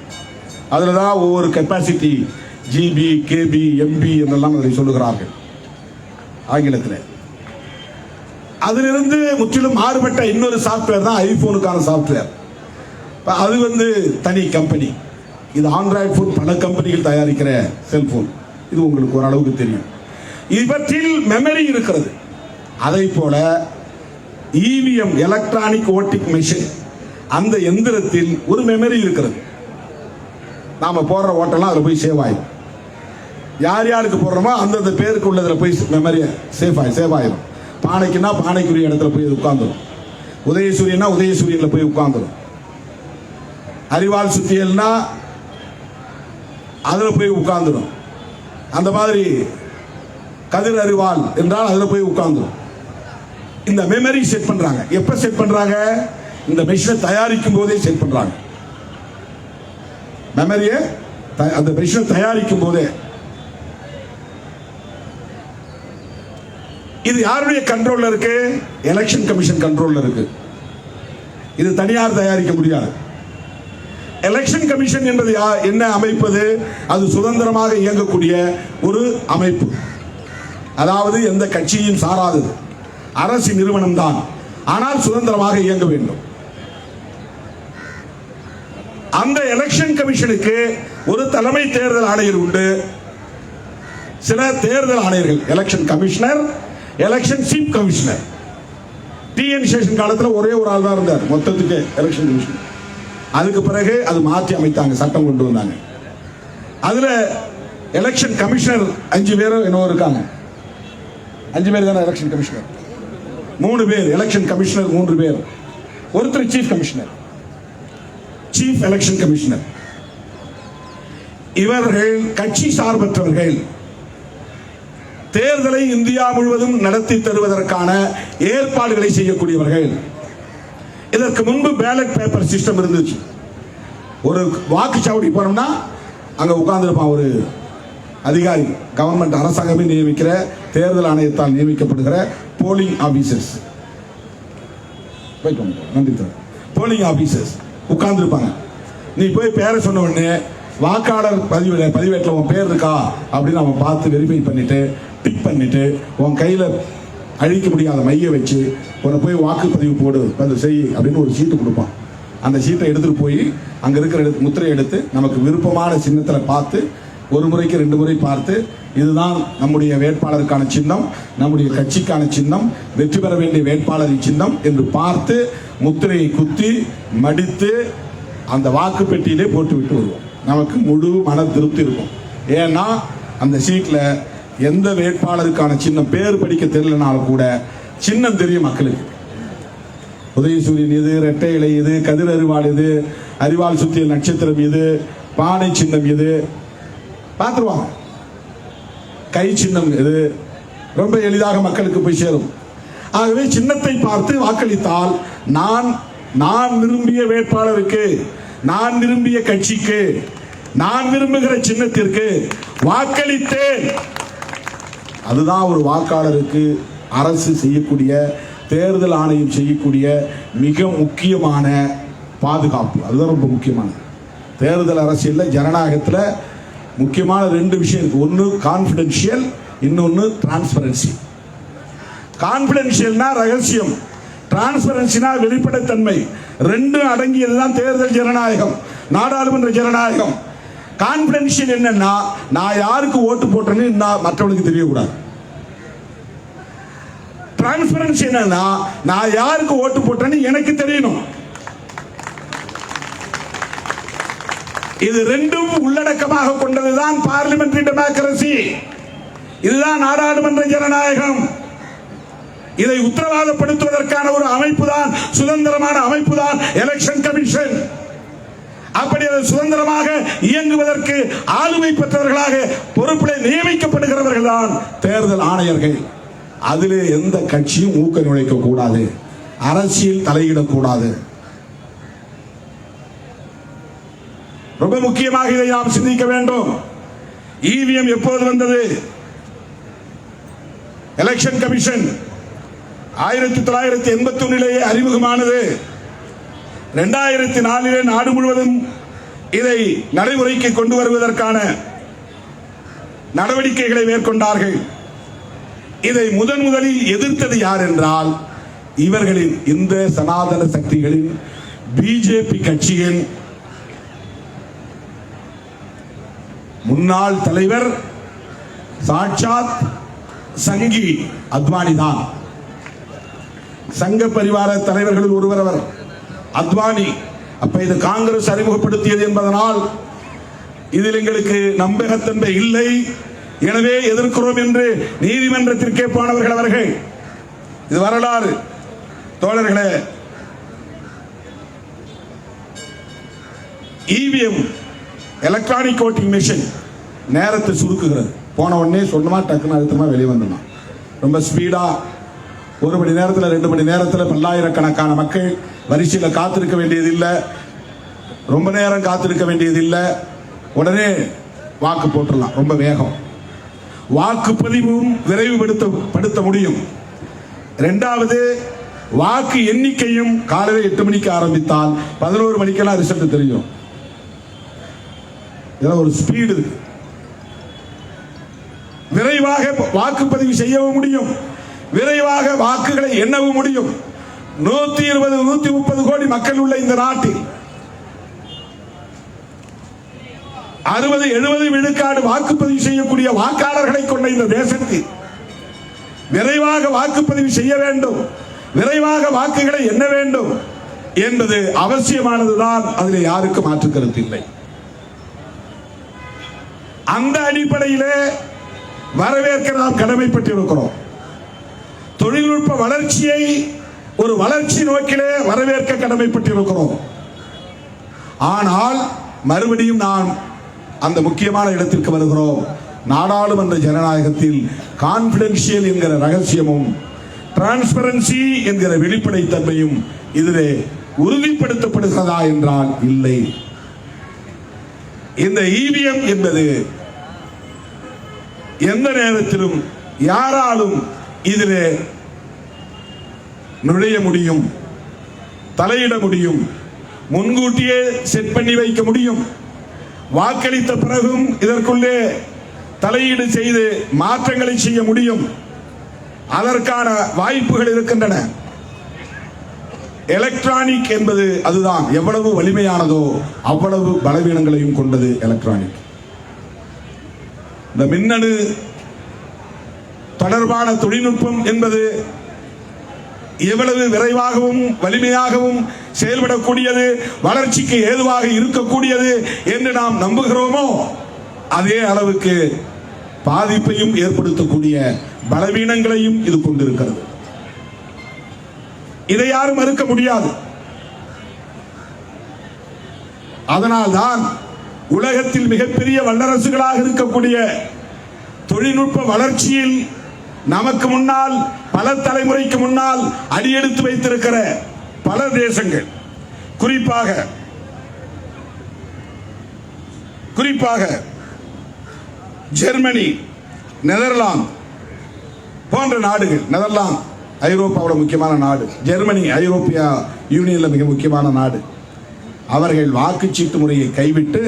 [SPEAKER 1] அதில் தான் ஒவ்வொரு கெப்பாசிட்டி ஜிபி, கேபி, எம்பி என்றெல்லாம் அதை சொல்லுகிறார்கள் ஆங்கிலத்தில். அதிலிருந்து முற்றிலும் மாறுபட்ட இன்னொரு சாஃப்ட்வேர் தான் ஐபோனுக்கான சாஃப்ட்வேர். அது வந்து தனி கம்பெனி. இது ஆண்ட்ராய்டு போன் பல கம்பெனிகள் தயாரிக்கிற செல்போன். இது உங்களுக்கு ஓரளவுக்கு தெரியும். இவற்றில் மெமரி இருக்கிறது. அதை போல இவிஎம், எலக்ட்ரானிக் ஓட்டிங் மெஷின், அந்த எந்திரத்தில் ஒரு மெமரி இருக்கிறது. நாம போடுற ஓட்டெல்லாம் அதில் போய் சேவ் ஆயிடும். யார் யாருக்கு போடுறோமோ அந்தந்த பேருக்கு உள்ளதில் போய் மெமரி சேவ் ஆயிடும். பானைக்குன்னா பானைக்குரிய இடத்துல போய் உட்கார்ந்துடும். உதயசூரியனா உதயசூரியன்ல போய் உட்கார்ந்துடும். அறிவால் சுத்தியல்னா அதில் போய் உட்கார்ந்துடும். அந்த மாதிரி கதிர் அறிவால் என்றால் அதில் போய் உட்கார்ந்துடும். இந்த மெமரி செட் பண்றாங்க. எப்ப செட் பண்றாங்க? இந்த மெஷினை தயாரிக்கும் போதே செட் பண்றாங்க. மெமரியை அந்த மெஷினை தயாரிக்கும் போதே. இது யாருடைய கண்ட்ரோல்ல இருக்கு? எலெக்ஷன் கமிஷன் கண்ட்ரோல்ல இருக்கு. இது தனியார் தயாரிக்க முடியாது. எலெக்ஷன் கமிஷன் என்பது என்ன அமைப்பது? அது சுதந்திரமாக இயங்கக்கூடிய ஒரு அமைப்பு, அதாவது எந்த கட்சியும் சாராதது, அரசு நிறுவனம் தான், ஆனால் சுதந்திரமாக இயங்க வேண்டும். அந்த எலெக்ஷன் கமிஷனுக்கு ஒரு தலைமை தேர்தல் ஆணையர் உண்டு, சில தேர்தல் ஆணையர்கள், election commissioner, election chief commissioner. TN Seshan காலத்தில் ஒரே ஒரு ஆள் தான் இருந்தார் மொத்தத்துக்கு எலெக்ஷன் கமிஷன். அதுக்கு பிறகு அது மாற்றி அமைத்தாங்க, சட்டம் கொண்டு வந்தாங்க. அதுல எலெக்ஷன் கமிஷனர் 5 பேர் என்னவோ இருக்காங்க. 5 பேர் தானே எலெக்ஷன் கமிஷனர். 3 பேர் எலெக்ஷன் கமிஷனர், 3 பேர். ஒருத்தர் chief commissioner, chief election commissioner. இவர்கள் கட்சி சார்பற்றவர்கள். தேர்தலை இந்தியா முழுவதும் நடத்தி தருவதற்கான ஏற்பாடுகளை செய்யக்கூடியவர்கள். இதற்கு முன்பு பேலட் பேப்பர் சிஸ்டம் இருந்துச்சு. ஒரு வாக்குச்சாவடி போனோம்னா அங்க உட்கார்ந்துருப்பான் ஒரு அதிகாரி, கவர்மெண்ட் அரசாங்கமே நியமிக்கிற, தேர்தல் ஆணையத்தால் நியமிக்கப்படுகிற போலிங் ஆபீசர்ஸ், நன்றி சார், போலிங் ஆபீசர்ஸ் உட்கார்ந்துருப்பாங்க. நீ போய் பேரை சொன்ன உடனே வாக்காளர் பதிவேட்டில் உன் பேர் இருக்கா அப்படின்னு அவன் பார்த்து வெரிஃபை பண்ணிட்டு டிக் பண்ணிட்டு உன் கையில அழிக்க முடியாத மைய வச்சு உன்னை போய் வாக்குப்பதிவு போடு வந்து செய் அப்படின்னு ஒரு சீட்டு கொடுப்பான். அந்த சீட்டை எடுத்துட்டு போய் அங்க இருக்கிற முத்திரை எடுத்து நமக்கு விருப்பமான சின்னத்தில் பார்த்து ஒரு முறைக்கு 2 முறை பார்த்து இதுதான் நம்முடைய வேட்பாளருக்கான சின்னம், நம்முடைய கட்சிக்கான சின்னம், வெற்றி பெற வேண்டிய வேட்பாளரின் சின்னம் என்று பார்த்து முத்திரையை குத்தி மடித்து அந்த வாக்கு பெட்டியிலே போட்டு விட்டு வருவோம். நமக்கு முழு மன திருப்தி இருக்கும். ஏன்னா அந்த சீட்ல எந்த வேட்பாளருக்கான சின்னம் பேர் படிக்க தெரியலனாலும் கூட சின்னம் தெரியும் மக்களுக்கு. உதயசூரியன் எது, இரட்டை இலை எது, கதிர் அரிவாள் எது, அரிவாள் சுத்திய நட்சத்திரம் எது, பானை சின்னம் எது பார்த்துருவாங்க. கை சின்னம் எது ரொம்ப எளிதாக மக்களுக்கு போய் சேரும். ஆகவே சின்னத்தை பார்த்து வாக்களித்தால் நான் விரும்பிய வேட்பாளருக்கு, நான் விரும்பிய கட்சிக்கு, நான் விரும்புகிற சின்னத்திற்கு வாக்களித்தேன். அதுதான் ஒரு வாக்காளருக்கு அரசு செய்யக்கூடிய, தேர்தல் ஆணையம் செய்யக்கூடிய மிக முக்கியமான பாதுகாப்பு. அதுதான் ரொம்ப முக்கியமானது. தேர்தல் அரசியல் ஜனநாயகத்தில் முக்கியமான 2 விஷயம் இருக்கு. ஒன்று கான்பிடென்ஷியல், இன்னொன்று டிரான்ஸ்பரன்சி. கான்பிடென்ஷியல்னா ரகசியம், டிரான்ஸ்பரன்சினா வெளிப்படைத்தன்மை. 2 அடங்கியதுதான் தேர்தல் ஜனநாயகம், நாடாளுமன்ற ஜனநாயகம். கான்பிடென்ஷியல் என்னன்னா, நான் யாருக்கு ஓட்டு போட்டேன்னு மற்றவனுக்கு தெரியக்கூடாது. டிரான்ஸ்பரன்சி என்னன்னா, நான் யாருக்கு ஓட்டு போட்டேன்னு எனக்கு தெரியணும். இது 2ம் உள்ளடக்கமாக கொண்டதுதான் பார்லிமெண்டரி டெமோக்ரசி. இதுதான் நாடாளுமன்ற ஜனநாயகம். இதை உத்தரவாதப்படுத்துவதற்கான ஒரு அமைப்பு தான், சுதந்திரமான அமைப்பு தான் எலெக்ஷன் கமிஷன். அப்படி அது சுதந்திரமாக இயங்குவதற்கு ஆளுமை பெற்றவர்களாக பொறுப்பில் நியமிக்கப்படுகிறவர்கள் தான் தேர்தல் ஆணையர்கள். அதிலே எந்த கட்சியும் ஊக்க நுழைக்க கூடாது, அரசியல் தலையிடக்கூடாது. ரொம்ப முக்கியமாக இதை நாம் சிந்திக்க வேண்டும். இவிஎம் எப்போது வந்தது? Election commission 1981 அறிமுகமானது. 2004 நாடு முழுவதும் இதை நடைமுறைக்கு கொண்டு வருவதற்கான நடவடிக்கைகளை மேற்கொண்டார்கள். இதை முதலில் எதிர்த்தது யார் என்றால், இவர்களின் இந்த சனாதன சக்திகளின் பிஜேபி கட்சியின் முன்னாள் தலைவர் சாட்சாத் சங்கி அத்வானி தான். சங்க பரிவார தலைவர்களில் ஒருவர் அவர் அத்வானி. அப்ப இது காங்கிரஸ் அறிமுகப்படுத்தியது என்பதனால் இதில் எங்களுக்கு நம்பகத்தன்மை இல்லை, எனவே எதிர்க்கிறோம் என்று நீதிமன்றத்திற்கே போனவர்கள் அவர்கள். இது வரலாறு தோழர்களே. இவிஎம் எலக்ட்ரானிக் ஓட்டிங் மெஷின் நேரத்தை சுருக்குகிறது. போன உடனே சொன்னமா டக்குன்னு அழுத்தமா வெளியே வந்துடலாம். ரொம்ப ஸ்பீடா 1 மணி நேரத்தில் 2 மணி நேரத்தில் பல்லாயிரக்கணக்கான மக்கள் வரிசையில் காத்திருக்க வேண்டியதில்லை, ரொம்ப நேரம் காத்திருக்க வேண்டியதில்லை, உடனே வாக்கு போட்டுடலாம். ரொம்ப வேகம். வாக்குப்பதிவும் விரைவுபடுத்த முடியும். 2வது, வாக்கு எண்ணிக்கையும் காலையில் 8 மணிக்கு ஆரம்பித்தால் 11 மணிக்கெல்லாம் ரிசல்ட் தெரியும். இதெல்லாம் ஒரு ஸ்பீடு இருக்கு. விரைவாக வாக்குப்பதிவு செய்யவும் முடியும், விரைவாக வாக்குகளை எண்ணவும் முடியும். 120 130 கோடி மக்கள் உள்ள இந்த நாட்டில் 60-70 விழுக்காடு வாக்குப்பதிவு செய்யக்கூடிய வாக்காளர்களை கொண்ட இந்த தேசத்தில் விரைவாக வாக்குப்பதிவு செய்ய வேண்டும், விரைவாக வாக்குகளை எண்ண வேண்டும் என்பது அவசியமானதுதான். அதில் யாருக்கும் மாற்று கருத்து இல்லை. அந்த அடிப்படையிலே வரவேற்க நாம் கடமைப்பட்டிருக்கிறோம். தொழில்நுட்ப வளர்ச்சியை ஒரு வளர்ச்சி நோக்கிலே வரவேற்க கடமைப்பட்டிருக்கிறோம். ஆனால் மறுபடியும் நாம் அந்த முக்கியமான இடத்திற்கு வருகிறோம். நாடாளுமன்ற ஜனநாயகத்தில் கான்பிடென்ஷியல் என்கிற ரகசியமும் டிரான்ஸ்பரன்சி என்கிற வெளிப்படைத்தன்மையும் இதிலே உறுதிப்படுத்தப்படுகிறதா என்றால் இல்லை. இந்த இவிஎம் என்பது எந்த நேரத்திலும் யாராலும் இதிலே நுழைய முடியும், தலையிட முடியும், முன்கூட்டியே செட் பண்ணி வைக்க முடியும். வாக்களித்த பிறகும் இதற்குள்ளே தலையீடு செய்து மாற்றங்களை செய்ய முடியும். அதற்கான வாய்ப்புகள் இருக்கின்றன. எலக்ட்ரானிக் என்பது அதுதான். எவ்வளவு வலிமையானதோ அவ்வளவு பலவீனங்களையும் கொண்டது எலக்ட்ரானிக். இந்த மின்னணு தொடர்பான தொழில்நுட்பம் என்பது எவ்வளவு விரைவாகவும் வலிமையாகவும் செயல்படக்கூடியது, வளர்ச்சிக்கு ஏதுவாக இருக்கக்கூடியது என்று நாம் நம்புகிறோமோ அதே அளவுக்கு பாதிப்பையும் ஏற்படுத்தக்கூடிய பலவீனங்களையும் இது கொண்டிருக்கிறது. இதை யாரும் மறுக்க முடியாது. அதனால்தான் உலகத்தில் மிகப்பெரிய வல்லரசுகளாக இருக்கக்கூடிய தொழில்நுட்ப வளர்ச்சியில் நமக்கு முன்னால் பல தலைமுறைக்கு முன்னால் அடியெடுத்து வைத்திருக்கிற பல தேசங்கள், குறிப்பாக ஜெர்மனி, நெதர்லாந்து போன்ற நாடுகள். நெதர்லாந்து ஐரோப்பாவோட முக்கியமான நாடு, ஜெர்மனி ஐரோப்பிய யூனியன்ல மிக முக்கியமான நாடு. அவர்கள் வாக்குச்சீட்டு முறையை கைவிட்டு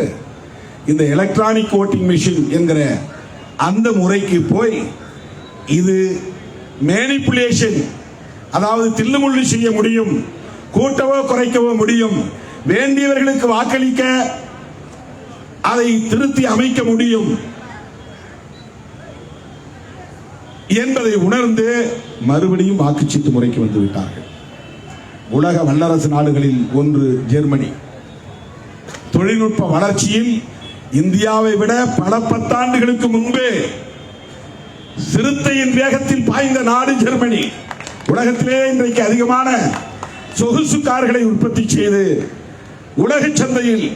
[SPEAKER 1] இந்த எலக்ட்ரானிக் ஓட்டிங் மிஷின் என்கிற அந்த முறைக்கு போய் இது மேனிபுலேஷன், அதாவது தில்லுமுள்ளு செய்ய முடியும், கூட்டவோ குறைக்கவோ முடியும், வேண்டியவர்களுக்கு வாக்களிக்க அதை திருத்தி அமைக்க முடியும் என்பதை உணர்ந்து மறுபடியும் வாக்குச்சீட்டு முறைக்கு வந்துவிட்டார்கள். உலக வல்லரசு நாடுகளில் ஒன்று ஜெர்மனி. தொழில்நுட்ப வளர்ச்சியில் இந்தியாவை விட பல பத்தாண்டுகளுக்கு முன்பே சிறுத்தையின் வேகத்தில் பாய்ந்த நாடு ஜெர்மனி. உலகத்திலே இன்றைக்கு அதிகமான சொகுசு கார்களை உற்பத்தி செய்து உலக சந்தையில்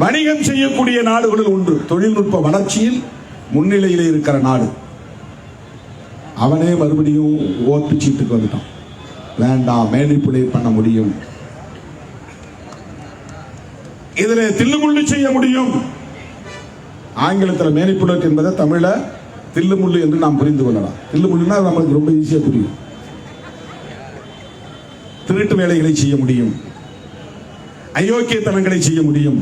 [SPEAKER 1] வணிகம் செய்யக்கூடிய நாடுகளில் ஒன்று. தொழில்நுட்ப வளர்ச்சியில் முன்னிலையில் இருக்கிற நாடு. அவனே மறுபடியும் ஓட்டு சீட்டுக்கு வந்துட்டான். வேண்டாம், மேனிபுலேட் பண்ண முடியும், இதில் தில்லுமுள்ளு செய்ய முடியும். ஆங்கிலத்தில் மேனிபுலேட் என்பதை தமிழ தில்லுமுள்ளு என்று நாம் புரிந்து கொள்ளலாம். தில்லுமுள்ளுனா நம்மளுக்கு ரொம்ப ஈஸியா புரியும். திருட்டு வேலைகளை செய்ய முடியும், அயோக்கியத்தனங்களை செய்ய முடியும்,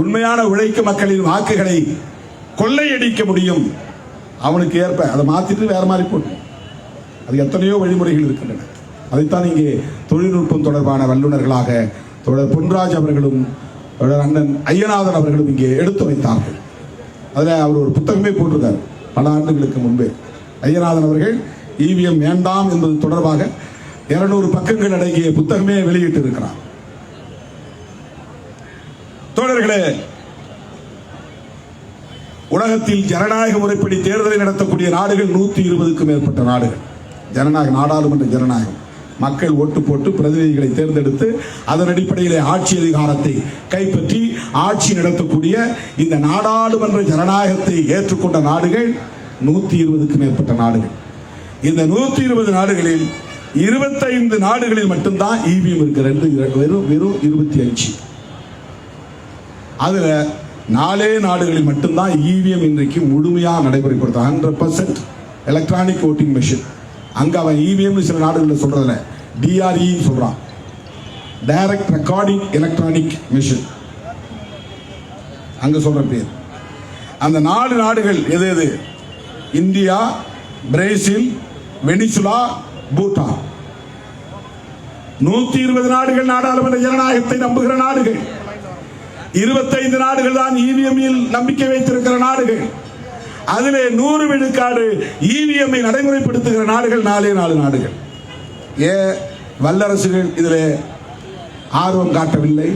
[SPEAKER 1] உண்மையான உழைக்கும் மக்களின் வாக்குகளை கொள்ளையடிக்க முடியும். அவனுக்கு ஏற்ப அதை மாத்திட்டு வேற மாதிரி போட்டு அது எத்தனையோ வழிமுறைகள் இருக்கின்றன. அதைத்தான் இங்கே தொழில்நுட்பம் தொடர்பான வல்லுநர்களாக தொடர் பொன்ராஜ் அவர்களும் அண்ணன் ஐயநாதன் அவர்களும் இங்கே எடுத்து வைத்தார்கள். அதில் அவர் ஒரு புத்தகமே போட்டிருக்கார் பல ஆண்டுகளுக்கு முன்பே. ஐயநாதன் அவர்கள் இவிஎம் வேண்டாம் என்பது தொடர்பாக 200 பக்கங்கள் அடங்கிய புத்தகமே வெளியிட்டு இருக்கிறார். தோழர்களே, உலகத்தில் ஜனநாயக முறைப்படி தேர்தலை நடத்தக்கூடிய நாடுகள் 120க்கும் மேற்பட்ட நாடுகள். ஜனநாயக, நாடாளுமன்ற ஜனநாயகம், மக்கள் ஓட்டு போட்டு பிரதிநிதிகளை தேர்ந்தெடுத்து அதன் அடிப்படையிலே ஆட்சி அதிகாரத்தை கைப்பற்றி ஆட்சி நடத்தக்கூடிய இந்த நாடாளுமன்ற ஜனநாயகத்தை ஏற்றுக்கொண்ட நாடுகள் 120க்கும் மேற்பட்ட நாடுகள். இந்த 120 நாடுகளில் 25 நாடுகளில் மட்டும்தான் இவிஎம் இருக்கு. வெறும் 25. அதுல 4 நாடுகளில் மட்டும்தான் இவிஎம் இன்றைக்கு முழுமையாக நடைமுறைப்படுத்த 100% எலக்ட்ரானிக் ஓட்டிங் மெஷின். அங்க அவன் இவிஎம் சில நாடுகளில் சொல்றதுல டிஆர்இ சொல்றான், டைரக்ட் ரெக்கார்டிங் எலக்ட்ரானிக் மெஷின். அங்க சொல்ற பேர். அந்த 4 நாடுகள் எது எது? India, Brazil, Venezuela, Bhutan. 120 நாடுகள் நாடாளுமன்ற ஜனநாயகத்தை நம்புகிற நாடுகள். 25 நாடுகள் தான் இவிஎம்மில் நம்பிக்கை வைத்திருக்கிற நாடுகள். அதிலே 100 விழுக்காடு இவிஎம்ஐ நடைமுறைப்படுத்துகிற நாடுகள் 4 நாடுகள். ஏன் வல்லரசுகள் இதிலே ஆர்வம் காட்டவில்லை?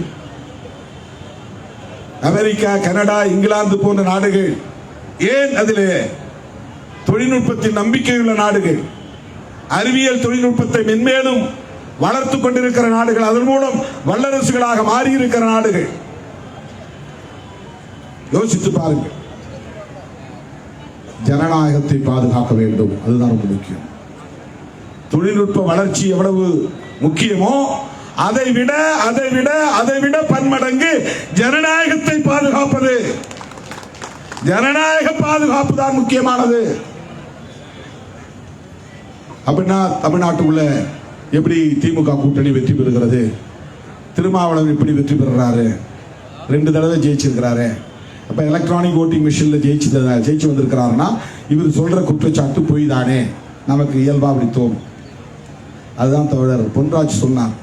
[SPEAKER 1] அமெரிக்கா, கனடா, இங்கிலாந்து போன்ற நாடுகள் ஏன் அதிலே தொழில்நுட்பத்தில் நம்பிக்கையுள்ள நாடுகள், அறிவியல் தொழில்நுட்பத்தை மென்மேலும் வளர்த்துக் கொண்டிருக்கிற நாடுகள், அதன் மூலம் வல்லரசுகளாக மாறியிருக்கிற நாடுகள். யோசித்து பாருங்கள். ஜனநாயகத்தை பாதுகாக்க வேண்டும், அதுதான் ரொம்ப முக்கியம். தொழில்நுட்ப வளர்ச்சி எவ்வளவு முக்கியமோ அதை விட பன்மடங்கு ஜனநாயகத்தை பாதுகாப்பது, ஜனநாயக பாதுகாப்பு தான் முக்கியமானது. அப்படின்னா தமிழ்நாட்டுக்குள்ள எப்படி திமுக கூட்டணி வெற்றி பெறுகிறது? திருமாவளவன் எப்படி வெற்றி பெறுறாரு? 2 தடவை ஜெயிச்சிருக்கிறாரு. அப்ப எலக்ட்ரானிக் ஓட்டிங் மிஷின்ல ஜெயிச்சு வந்திருக்கிறாருன்னா இவர் சொல்ற குற்றச்சாட்டு பொய் தானே, நமக்கு இயல்பா அப்படி தோணும். அதுதான் தோழர் பொன்ராஜ் சொன்னார்.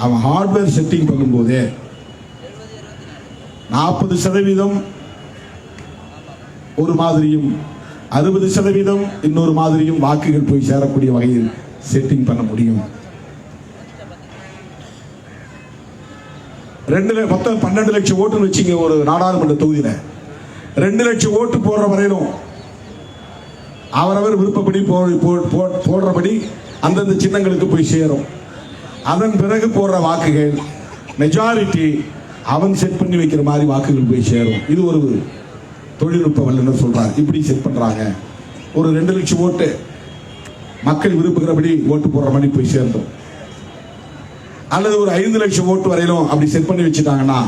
[SPEAKER 1] அவன் ஹார்ட்வேர் செட்டிங் பண்ணும்போதே 40% ஒரு மாதிரியும் 60% இன்னொரு மாதிரியும் வாக்குகள் போய் சேரக்கூடிய வகையில் செட்டிங் பண்ண முடியும். மொத்தம் 12 லட்சம் ஓட்டுன்னு வச்சுங்க ஒரு நாடாளுமன்ற தொகுதியில. 2 லட்சம் ஓட்டு போடுற வரையிலும் அவரவர் விருப்பப்படி போடுறபடி அந்தந்த சின்னங்களுக்கு போய் சேரும். அதன் பிறகு போடுற வாக்குகள் மெஜாரிட்டி அவன் செட் பண்ணி வைக்கிற மாதிரி வாக்குகள் போய் சேரும். இது ஒரு தொழில்நுட்ப வல்லுநர் சொல்றார். இப்படி செட் பண்றாங்க. ஒரு 2 லட்சம் ஓட்டு மக்கள் விரும்புகிறபடி ஓட்டு போடுற மாதிரி போய் சேர்ந்தோம். அல்லது ஒரு 5 லட்சம் ஓட்டு வரையிலும் அப்படி செட் பண்ணி வச்சுட்டாங்கன்னா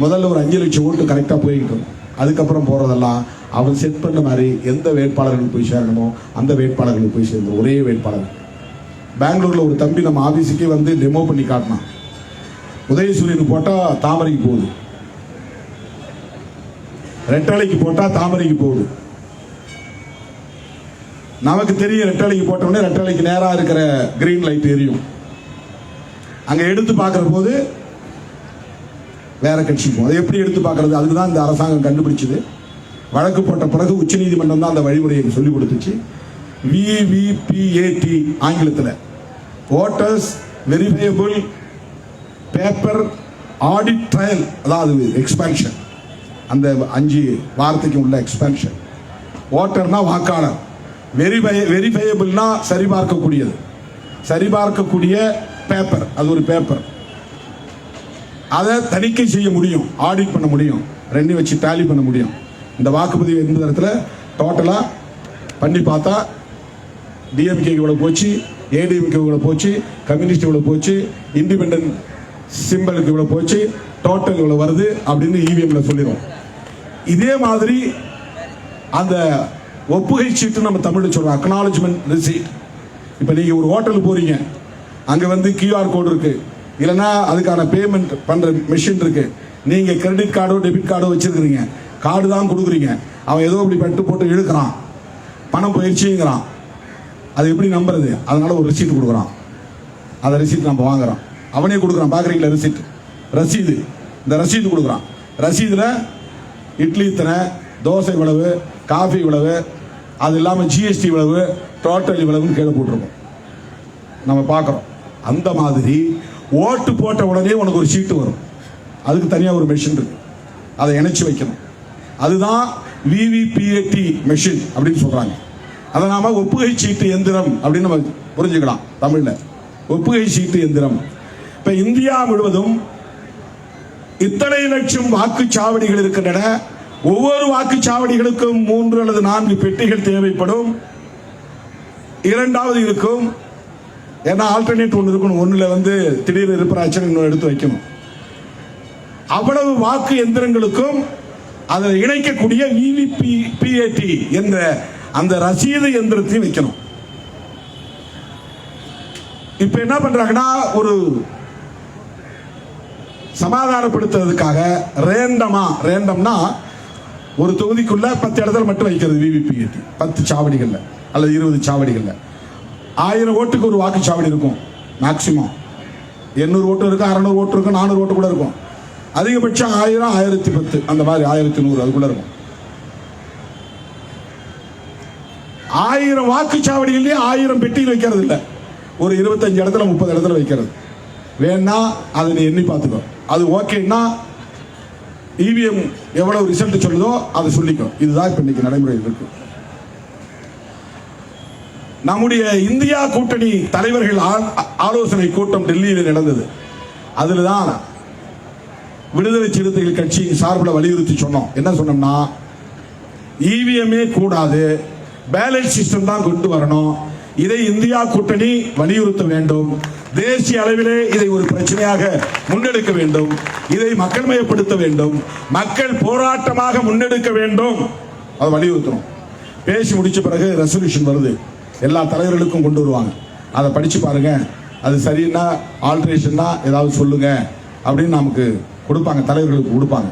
[SPEAKER 1] முதல்ல ஒரு 5 லட்சம் ஓட்டு கரெக்டா போயிட்டு அதுக்கப்புறம் போறதெல்லாம் அவன் செட் பண்ண மாதிரி எந்த வேட்பாளர்களுக்கு போய் சேரணுமோ அந்த வேட்பாளர்களுக்கு போய் சேர்ந்தோம். ஒரே வேட்பாளர். பெங்களூர்ல ஒரு தம்பி நம்ம ஆபீஸுக்கே வந்து டெமோ பண்ணி காட்டினான். உதயசூரியன் போட்டா தாமரைக்கு போகுது, ரெட்டலைக்கு போட்டா தாமரைக்கு போகுது. நமக்கு தெரியும் ரெட்டலைக்கு போட்டோடனே ரெட்டலைக்கு நேரா இருக்கிற கிரீன் லைட் எரியும். அங்க எடுத்து பார்க்கிற போது வேற கட்சி போகும். அதை எப்படி எடுத்து பார்க்கறது? அதுக்குதான் இந்த அரசாங்கம் கண்டுபிடிச்சது. வழக்கு போட்ட பிறகு உச்சநீதிமன்றம் தான் அந்த வழிமுறையை சொல்லிக் கொடுத்துச்சு. VVPAT ஆங்கிலத்தில் voters verifiable paper audit trail, அதாவது எக்ஸ்பான்ஷன். அந்த 5 வார்த்தைக்கு உள்ள எக்ஸ்பான்ஷன். ஓட்டர்னா வாக்காளர், வெரிஃபையபிள்னா சரிபார்க்கக்கூடியது, சரிபார்க்கக்கூடிய பேப்பர், அது ஒரு பேப்பர். அதை தணிக்கை செய்ய முடியும், ஆடிட் பண்ண முடியும், 2 வச்சு டேலி பண்ண முடியும். இந்த வாக்குப்பதிவு எந்த இடத்துல டோட்டலா பண்ணி பார்த்தா டிஎம்கே இவ்வளவு போச்சு, ஏடிஎம்கே இவ்வளவு போச்சு, கம்யூனிஸ்ட் இவ்வளவு போச்சு, இண்டிபெண்டன்ட் சிம்பிளுக்கு இவ்வளவு போச்சு, டோட்டல் இவ்வளவு வருது அப்படின்னு இவிஎம்ல சொல்லிடும். இதே மாதிரி அந்த ஒப்புகை சீட்டு நம்ம தமிழ்ல சொல்றோம், அக்னாலஜ்மெண்ட் ரிசீட். இப்ப நீங்க ஒரு ஹோட்டலுக்கு போறீங்க, அங்க வந்து QR கோடு இருக்கு, இல்லைன்னா அதுக்கான பேமெண்ட் பண்ற மெஷின் இருக்கு. நீங்க கிரெடிட் கார்டோ டெபிட் கார்டோ வச்சிருக்கீங்க, கார்டு தான் கொடுக்குறீங்க. அவன் ஏதோ அப்படி பட்டு போட்டு இழுக்கிறான், பணம் போயிடுச்சுங்கிறான். அது எப்படி நம்புறது? அதனால ஒரு ரிசீட் கொடுக்குறான். அந்த ரிசீட் நம்ம வாங்குறோம், அவனே கொடுக்குறான். பாக்குறீங்களா ரிசீட், ரசீது. இந்த ரசீது கொடுக்குறான். ரசீதுல இட்லி இத்தனை, தோசை இவ்வளவு, காஃபி இவ்வளவு, அது இல்லாம GST இவ்வளவு, டோட்டல் இவ்வளவுன்னு கீழே போட்டிருக்கோம், நம்ம பார்க்கிறோம். அந்த மாதிரி ஓட்டு போட்ட உடனே உனக்கு ஒரு சீட்டு வரும். அதுக்கு தனியா ஒரு மெஷின் இருக்கு, அதை இணைச்சு வைக்கணும். அதுதான் VVPAT மெஷின் அப்படின்னு சொல்றாங்க. அதை நாம ஒப்புகை சீட்டு எந்திரம் அப்படின்னு நம்ம புரிஞ்சுக்கலாம் தமிழ்ல. ஒப்புகை சீட்டு எந்திரம். இப்ப இந்தியா முழுவதும் இத்தனை லட்சம் வாக்குச்சாவடிகள் இருக்கின்றன. ஒவ்வொரு வாக்குச்சாவடிகளுக்கும் 3 அல்லது 4 பெட்டிகள் தேவைப்படும். 2வது இருக்கும், ஏன்னா ஆல்டர்னேட் ஒன்று இருக்கணும். ஒண்ணுல வந்து திடீர் இருப்பராட்சி இன்னொரு எடுத்து வைக்கணும். அவ்வளவு வாக்கு எந்திரங்களுக்கும் அதில் இணைக்கக்கூடிய VVPAT என்ற அந்த ரசீது எந்திரத்தையும் வைக்கணும். இப்ப என்ன பண்றாங்கன்னா, ஒரு சமாதானப்படுத்துறதுக்காக ரேண்டம்னா ஒரு தொகுதிக்குள்ள 10 இடத்துல மட்டும் வைக்கிறது. VVPAT 10 சாவடிகள்ல அல்லது 20 சாவடிகள்ல 1000 ஓட்டுக்கு ஒரு வாக்கு சாவடி இருக்கும். மேக்சிமம் 800 ஓட்டு இருக்கும், 600 ஓட்டு இருக்கும், 400 ஓட்டு கூட இருக்கும். அதிகபட்சம் 1000, 1010 அந்த மாதிரி 1100 அதுக்குள்ள இருக்கும். 1000 வாக்குச்சாவடிகளே 1000 பெட்டியில் வைக்கிறது இல்லை. ஒரு 25 இடத்துல 30 இடத்துல வைக்கிறது. வேணா அதை நீ எண்ணி பார்த்துக்கோ. அது ஓகேன்னா EVM எவ்வளவு ரிசல்ட் சொல்லுதோ அதை சொல்லிக்கோ. இதுதான் இப்ப இன்னைக்கு நடைமுறையில் இருக்கு. நம்முடைய இந்தியா கூட்டணி தலைவர்கள் ஆலோசனை கூட்டம் டெல்லியில் நடந்தது. அதுலதான் விடுதலை சிறுத்தைகள் கட்சியின் சார்பில் வலியுறுத்தி சொன்னோம். என்ன சொன்னோம்னா, EVM கூடாது, பேலன்ஸ் சிஸ்டம் தான் கொண்டு வரணும். இதை இந்தியா கூட்டணி வலியுறுத்த வேண்டும். தேசிய அளவிலே இதை ஒரு பிரச்சனையாக முன்னெடுக்க வேண்டும். இதை மக்கள் மயப்படுத்த வேண்டும். மக்கள் போராட்டமாக முன்னெடுக்க வேண்டும். அதை வலியுறுத்தணும். பேசி முடிச்ச பிறகு ரெசல்யூஷன் வருது. எல்லா தலைவர்களுக்கும் கொண்டு வருவாங்க. அதை படிச்சு பாருங்க. அது சரின்னா ஆல்ட்ரேஷன்னா ஏதாவது சொல்லுங்க அப்படின்னு நமக்கு கொடுப்பாங்க. தலைவர்களுக்கு கொடுப்பாங்க.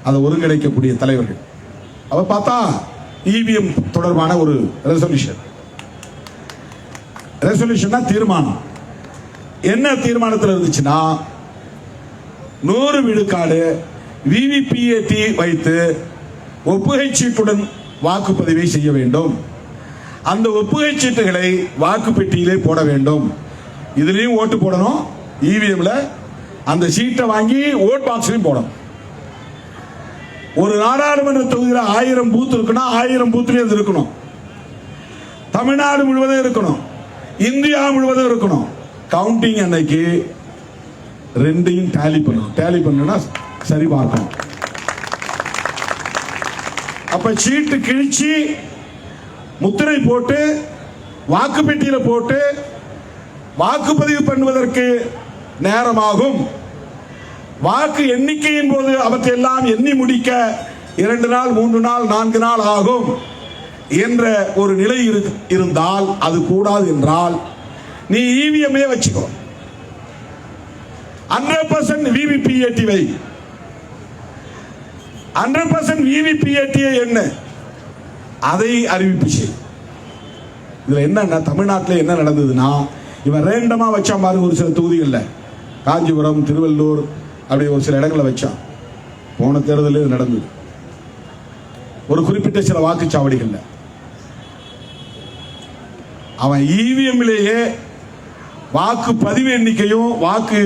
[SPEAKER 1] அதை ஒருங்கிணைக்கக்கூடிய தலைவர்கள். அவ பார்த்தா EVM தொடர்பான ஒரு ரெசல்யூஷன் தீர்மானம். என்ன தீர்மானத்தில் இருந்துச்சுன்னா, 100 விழுக்காடு VVPAT வைத்து ஒப்புகை சீட்டுடன் வாக்குப்பதிவை செய்ய வேண்டும். அந்த ஒப்புகை சீட்டுகளை வாக்கு பெட்டியிலே போட வேண்டும். இதுலயும் ஓட்டு போடணும். EVMல அந்த சீட்டை வாங்கி ஓட் பாக்ஸ்லயும் போடணும். ஒரு நாடாளுமன்ற தொகுதியில் 1000 பூத் இருக்குன்னா 1000 பூத்லயும் அது இருக்கணும். தமிழ்நாடு முழுவதும் இருக்கணும். இந்தியா முழுவதும் இருக்கணும். கவுண்டிங் அன்னைக்கு ரெண்டையும் டேலி பண்ணா சரி பார்க்கணும். அப்ப சீட்டு கிழிச்சு முத்திரை போட்டு வாக்கு பெட்டியில போட்டு வாக்குப்பதிவு பண்ணுவதற்கு நேரமாகும். வாக்கு எண்ணிக்கையின் போது அவற்றை எல்லாம் எண்ணி முடிக்க 2 நாள் 3 நாள் 4 நாள் ஆகும் என்ற ஒரு நிலை இருந்தால், அது கூடாது என்றால் நீ EVM வச்சுக்கோ. 100% VVPAT வை. 100% VVPAT என்ன அதை அறிவிப்பு செய். இதுல என்ன தமிழ்நாட்டில் என்ன நடந்ததுன்னா, இவன் ரேண்டமா வச்சா பாருங்க. ஒரு சில தொகுதிகளில் காஞ்சிபுரம், திருவள்ளூர் அப்படி ஒரு சில இடங்களை வச்சான். போன தேர்தலில் நடந்தது. ஒரு குறிப்பிட்ட சில வாக்குச்சாவடிகள்ல அவன் EVMலேயே வாக்கு பதிவு எண்ணிக்கையும் வாக்கு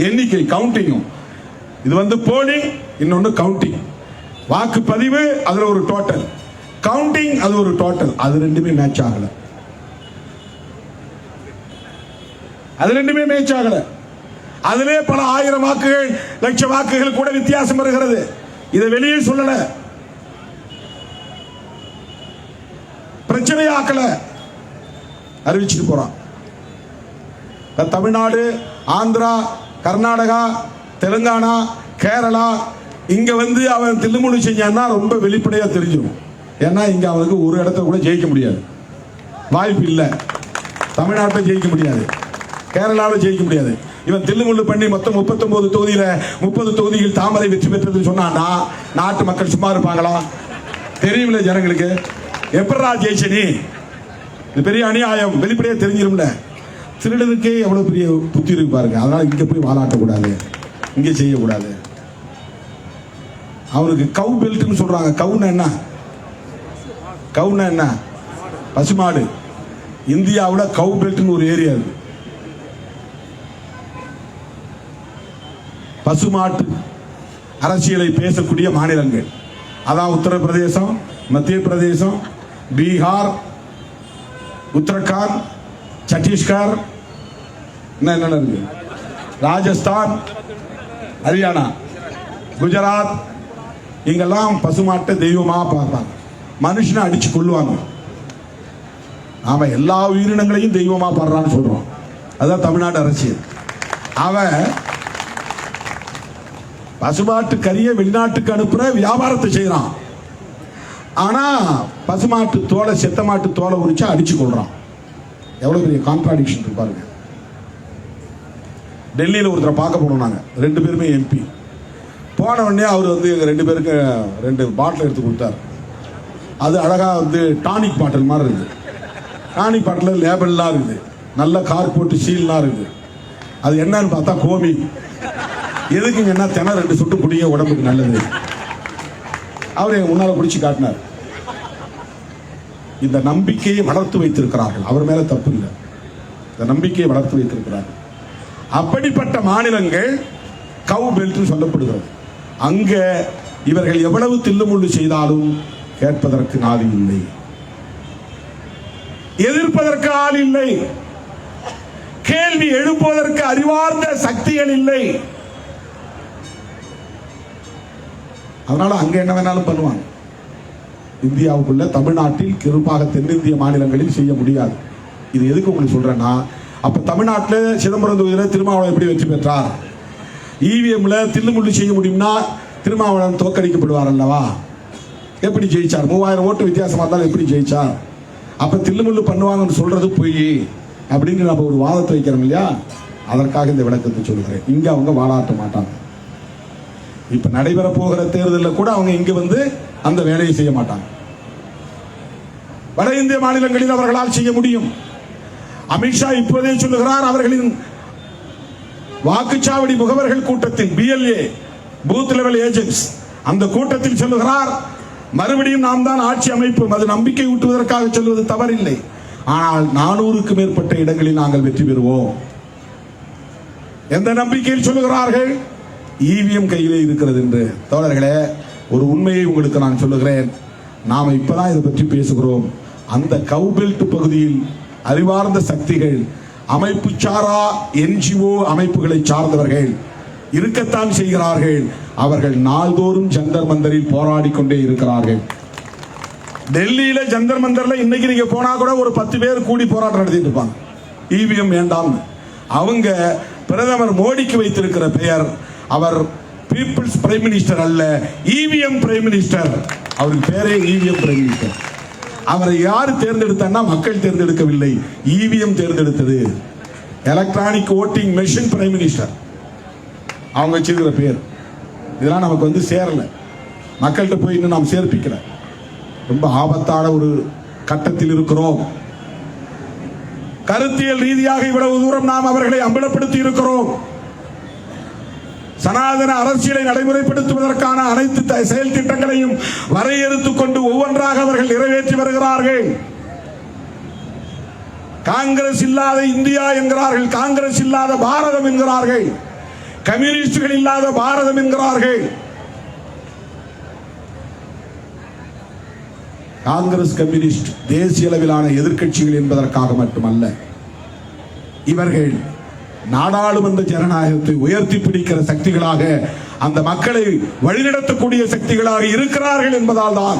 [SPEAKER 1] எண்ணிக்கை கவுண்டிங்கும், இது போலிங், இன்னொன்னு கவுண்டிங். வாக்கு பதிவு அதுல ஒரு டோட்டல், கவுண்டிங் அது ஒரு டோட்டல். அது ரெண்டுமே மேட்ச் ஆகல. அதிலே பல 1000 வாக்குகள், லட்ச வாக்குகள் கூட வித்தியாசம் வருகிறது. இதை வெளியே சொல்லல, பிரச்சனை ஆக்கல, அறிவிச்சுட்டு போறான். தமிழ்நாடு, ஆந்திரா, கர்நாடகா, தெலுங்கானா, கேரளா இங்க அவன் தில்லுமுழு செஞ்சான்னா ரொம்ப வெளிப்படையா தெரிஞ்சிடும். ஏன்னா இங்க அவனுக்கு ஒரு இடத்த கூட ஜெயிக்க முடியாது, வாய்ப்பு இல்லை. தமிழ்நாட்டில் ஜெயிக்க முடியாது, கேரளாவில் ஜெயிக்க முடியாது. இவன் தில்லுமுள்ளு பண்ணி மொத்தம் 39 தொகுதியில 30 தொகுதியில் தாமரை வெற்றி பெற்றது சொன்னா நாட்டு மக்கள் சும்மா இருப்பாங்களா? தெரியுமில்ல ஜனங்களுக்கு. எப்படா ஜெயிச்ச நீ? இது பெரிய அநியாயம், வெளிப்படையா தெரிஞ்சிரும்ல. திருடனுக்கே எவ்வளவு பெரிய புத்தி இருக்கு பாருங்க. அதனால இங்க போய் வாலாட்டக்கூடாது, இங்க செய்யக்கூடாது. அவனுக்கு கவு பெல்ட்னு சொல்றாங்க. கவுன்னா என்ன? பசுமாடு. இந்தியாவில் கவு பெல்ட்னு ஒரு ஏரியா இருக்கு. பசுமாட்டு அரசியலை பேசக்கூடிய மாநிலங்கள் அதான் உத்தரப்பிரதேசம், மத்திய பிரதேசம், பீகார், உத்தரகாண்ட், சத்தீஸ்கர், என்ன இருக்கு, ராஜஸ்தான், ஹரியானா, குஜராத். இங்கெல்லாம் பசுமாட்டை தெய்வமா பார்ப்பாங்க. மனுஷனை அடிச்சு கொள்ளுவாங்க. நாம எல்லா உயிரினங்களையும் தெய்வமா பாடுறான்னு சொல்றோம். அதுதான் தமிழ்நாடு அரசியல். அவன் பசுமாட்டு கறியை வெளிநாட்டுக்கு அனுப்புற வியாபாரத்தை செய்யறான். ஆனா பசுமாட்டு தோலை, செத்த மாட்டு தோலை உரிச்சா அடிச்சு கொள்றான். எவ்வளவு பெரிய கான்ட்ராடிக்ஷன் பாருங்க. டெல்லியில் ஒருத்தரை பார்க்க போனோம் நாங்கள், 2 பேருமே MP. போன உடனே அவர் வந்து எங்கள் 2 பேருக்கு 2 பாட்டில் எடுத்து கொடுத்தார். அது அழகாக வந்து டானிக் பாட்டில் மாதிரி இருக்குது. டானிக் பாட்டில் லேபிள்லாம் இருக்குது, நல்ல கார் போட்டு சீல்லாம் இருக்குது. அது என்னன்னு பார்த்தா கோமி. எதுக்குங்க என்ன தினம் 2 சொட்டு குடிங்க, உடம்புக்கு நல்லது. அவர் எங்க முன்னால குடிச்சு காட்டினார். இந்த நம்பிக்கையை வளர்த்து வைத்திருக்கிறார்கள், அவர் மேல தப்பு இல்லை. இந்த நம்பிக்கையை வளர்த்து வைத்திருக்கிறார்கள். அப்படிப்பட்ட மாநிலங்கள் கவ் பெல்ட் சொல்லப்படுகிறது. அங்க இவர்கள் எவ்வளவு தில்லுமுள்ளு செய்தாலும் கேட்பதற்கு நாதி இல்லை, எதிர்ப்பதற்கு ஆள் இல்லை, கேள்வி எழுப்புவதற்கு அறிவார்ந்த சக்திகள் இல்லை. அதனால அங்க என்ன வேணாலும் பண்ணுவாங்க. இந்தியாவுக்குள்ள தமிழ்நாட்டில் குறிப்பாக தென்னிந்திய மாநிலங்களில் செய்ய முடியாது. இது எதுக்கு உங்களுக்கு சொல்றேன்னா, அப்ப தமிழ்நாட்டில் சிதம்பரம் தொகுதியில் திருமாவளவன் எப்படி வெற்றி பெற்றார்? EVMல தில்லுமுள்ளு செய்ய முடியும்னா திருமாவளவன் தோற்கடிக்கப்படுவார் அல்லவா? எப்படி ஜெயிச்சார்? 3000 ஓட்டு வித்தியாசமா இருந்தாலும் எப்படி ஜெயிச்சார்? அப்ப தில்லுமுள்ளு பண்ணுவாங்கன்னு சொல்றது பொய் அப்படின்னு நம்ம ஒரு வாதத்தை வைக்கிறோம் இல்லையா? அதற்காக இந்த விளக்கத்தை சொல்கிறேன். இங்க அவங்க வாழாட்ட மாட்டாங்க. இப்ப நடைபெற போகிற தேர்தலில் கூட அவங்க இங்க வந்து அந்த வேலையை செய்ய மாட்டாங்க. வட இந்திய மாநிலங்களில் அவர்களால் செய்ய முடியும். அமித்ஷா இப்போதே சொல்லுகிறார், அவர்களின் வாக்குச்சாவடி முகவர்கள் கூட்டத்தில், BLA பூத் லெவல் ஏஜென்ட்ஸ், அந்த கூட்டத்தில் சொல்லுகிறார், மறுபடியும் நாம் தான் ஆட்சி அமைப்போம். அது நம்பிக்கை ஊட்டுவதற்காக சொல்வது தவறில்லை. ஆனால் 400க்கு மேற்பட்ட இடங்களில் நாங்கள் வெற்றி பெறுவோம். எந்த நம்பிக்கையில் சொல்லுகிறார்கள்? EVM கையிலே இருக்கிறது என்று. தோழர்களே, ஒரு உண்மையை உங்களுக்கு நான் சொல்லுகிறேன். நாம் இப்பதான் இதை பற்றி பேசுகிறோம். அந்த கவ் பெல்ட் பகுதியில் அறிவார்ந்த சக்திகள், அமைப்பு சாரா NGO அமைப்புகளை சார்ந்தவர்கள் இருக்கத்தான் செய்கிறார்கள். அவர்கள் நாள்தோறும் ஜந்தர் மந்தரில் போராடி கொண்டே இருக்கிறார்கள். டெல்லியில ஜந்தர் மந்தர்ல இன்னைக்கு நீங்க போனா கூட ஒரு 10 பேர் கூடி போராட்டம் நடத்திட்டு இருப்பாங்க, EVM வேண்டாம். அவங்க பிரதமர் மோடிக்கு வைத்திருக்கிற பெயர், அவர் பீப்புள்ஸ் பிரைம் மினிஸ்டர் அல்ல, EVM பிரைம் மினிஸ்டர். அவருக்கு பேரே EVM பிரைம் மினிஸ்டர். அவரை யார் தேர்ந்தெடுத்தா? மக்கள் தேர்ந்தெடுக்கவில்லை, EVM தேர்ந்தெடுத்தது. Electronic voting machine prime minister அவங்க வச்சிருக்கிற பேர். இதெல்லாம் நமக்கு வந்து சேரல, மக்கள்கிட்ட போய் இன்னும் நாம் சேர்ப்பிக்கல. ரொம்ப ஆபத்தான ஒரு கட்டத்தில் இருக்கிறோம். கருத்தியல் ரீதியாக இவ்வளவு தூரம் நாம் அவர்களை அம்பலப்படுத்தி இருக்கிறோம். சனாதன அரசியலை நடைமுறைப்படுத்துவதற்கான அனைத்து செயல் திட்டங்களையும் வரையறுத்துக் கொண்டு ஒவ்வொன்றாக அவர்கள் நிறைவேற்றி வருகிறார்கள். காங்கிரஸ் இல்லாத இந்தியா என்கிறார்கள், காங்கிரஸ் இல்லாத பாரதம் என்கிறார்கள், கம்யூனிஸ்டுகள் இல்லாத பாரதம் என்கிறார்கள். காங்கிரஸ் கம்யூனிஸ்ட் தேசிய அளவிலான எதிர்க்கட்சிகள் என்பதற்காக மட்டுமல்ல, இவர்கள் நாடாளுமன்ற ஜனநாயகத்தை உயர்த்தி பிடிக்கிற சக்திகளாக, அந்த மக்களை வழிநடத்தக்கூடிய சக்திகளாக இருக்கிறார்கள் என்பதால் தான்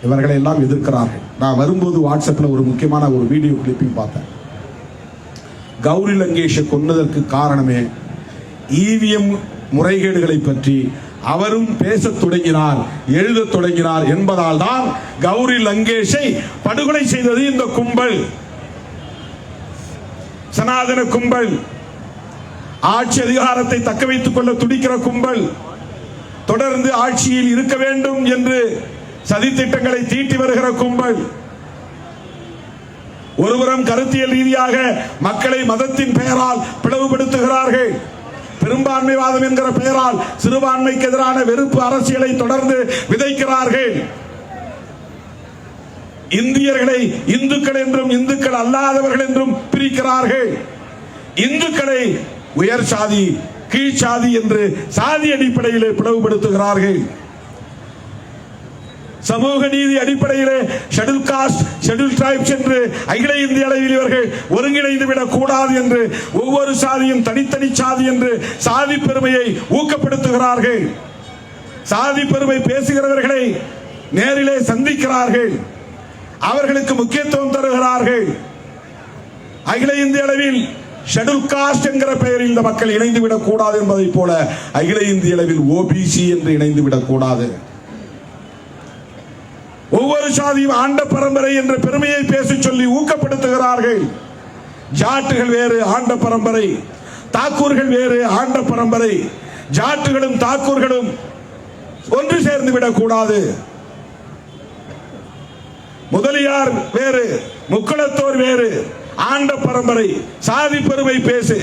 [SPEAKER 1] இவர்களை எல்லாம் எதிர்க்கிறார்கள். நான் வரும்போது வாட்ஸ்அப்ல ஒரு முக்கியமான ஒரு வீடியோ கிளிப்பிங் பார்த்தேன். கௌரி லங்கேஷை கொன்னதற்கு காரணமே EVM முறைகேடுகளை பற்றி அவரும் பேசத் தொடங்கினார், எழுதத் தொடங்கினார் என்பதால் தான் கௌரி லங்கேஷை படுகொலை செய்தது இந்த கும்பல், சனாதன கும்பல், ஆட்சி அதிகாரத்தை தக்க வைத்துக் கொள்ள துடிக்கிற கும்பல், தொடர்ந்து ஆட்சியில் இருக்க வேண்டும் என்று சதித்திட்டங்களை தீட்டி வருகிற கும்பல். ஒருபுறம் கருத்தியல் ரீதியாக மக்களை மதத்தின் பெயரால் பிளவுபடுத்துகிறார்கள், பெரும்பான்மைவாதம் என்கிற பெயரால் சிறுபான்மைக்கு எதிரான வெறுப்பு அரசியலை தொடர்ந்து விதைக்கிறார்கள். இந்தியர்களை இந்துக்கள் என்றும் இந்துக்கள் அல்லாதவர்கள் என்றும் பிரிக்கிறார்கள். இந்துக்களை உயர் சாதி கீழ் சாதி என்று சாதி அடிப்படையிலே பிளவுபடுத்துகிறார்கள். சமூக நீதி அடிப்படையிலே ஷெட்யூல் காஸ்ட் ஷெட்யூல் டிரைப்ஸ் என்று அகில இந்திய அளவில் இவர்கள் ஒருங்கிணைந்து விடக் கூடாது என்று ஒவ்வொரு சாதியும் தனித்தனி சாதி என்று சாதி பெருமையை ஊக்கப்படுத்துகிறார்கள். சாதி பெருமை பேசுகிறவர்களை நேரிலே சந்திக்கிறார்கள், அவர்களுக்கு முக்கியத்துவம் தருகிறார்கள். அகில இந்திய அளவில் ஷெட்யூல் காஸ்ட் என்கிற பெயரில் இந்த மக்கள் இணைந்து விடக் கூடாது என்பதை போல அகில இந்திய அளவில் OBC என்று இணைந்து விடக் கூடாது. ஒவ்வொரு சாதியும் ஆண்ட பரம்பரை என்ற பெருமையை பேசி சொல்லி ஊக்கப்படுத்துகிறார்கள். ஜாட்டுகள் வேறு ஆண்ட பரம்பரை, தாக்கூர்கள் வேறு, ஆண்ட பரம்பரை. ஜாட்டுகளும் தாக்கூர்களும் ஒன்று சேர்ந்து விடக்கூடாது. முதலியார் வேறு, முக்குளத்தோர் வேறு, ஆண்ட பரம்பரை, சாதி பெருமை பேசு,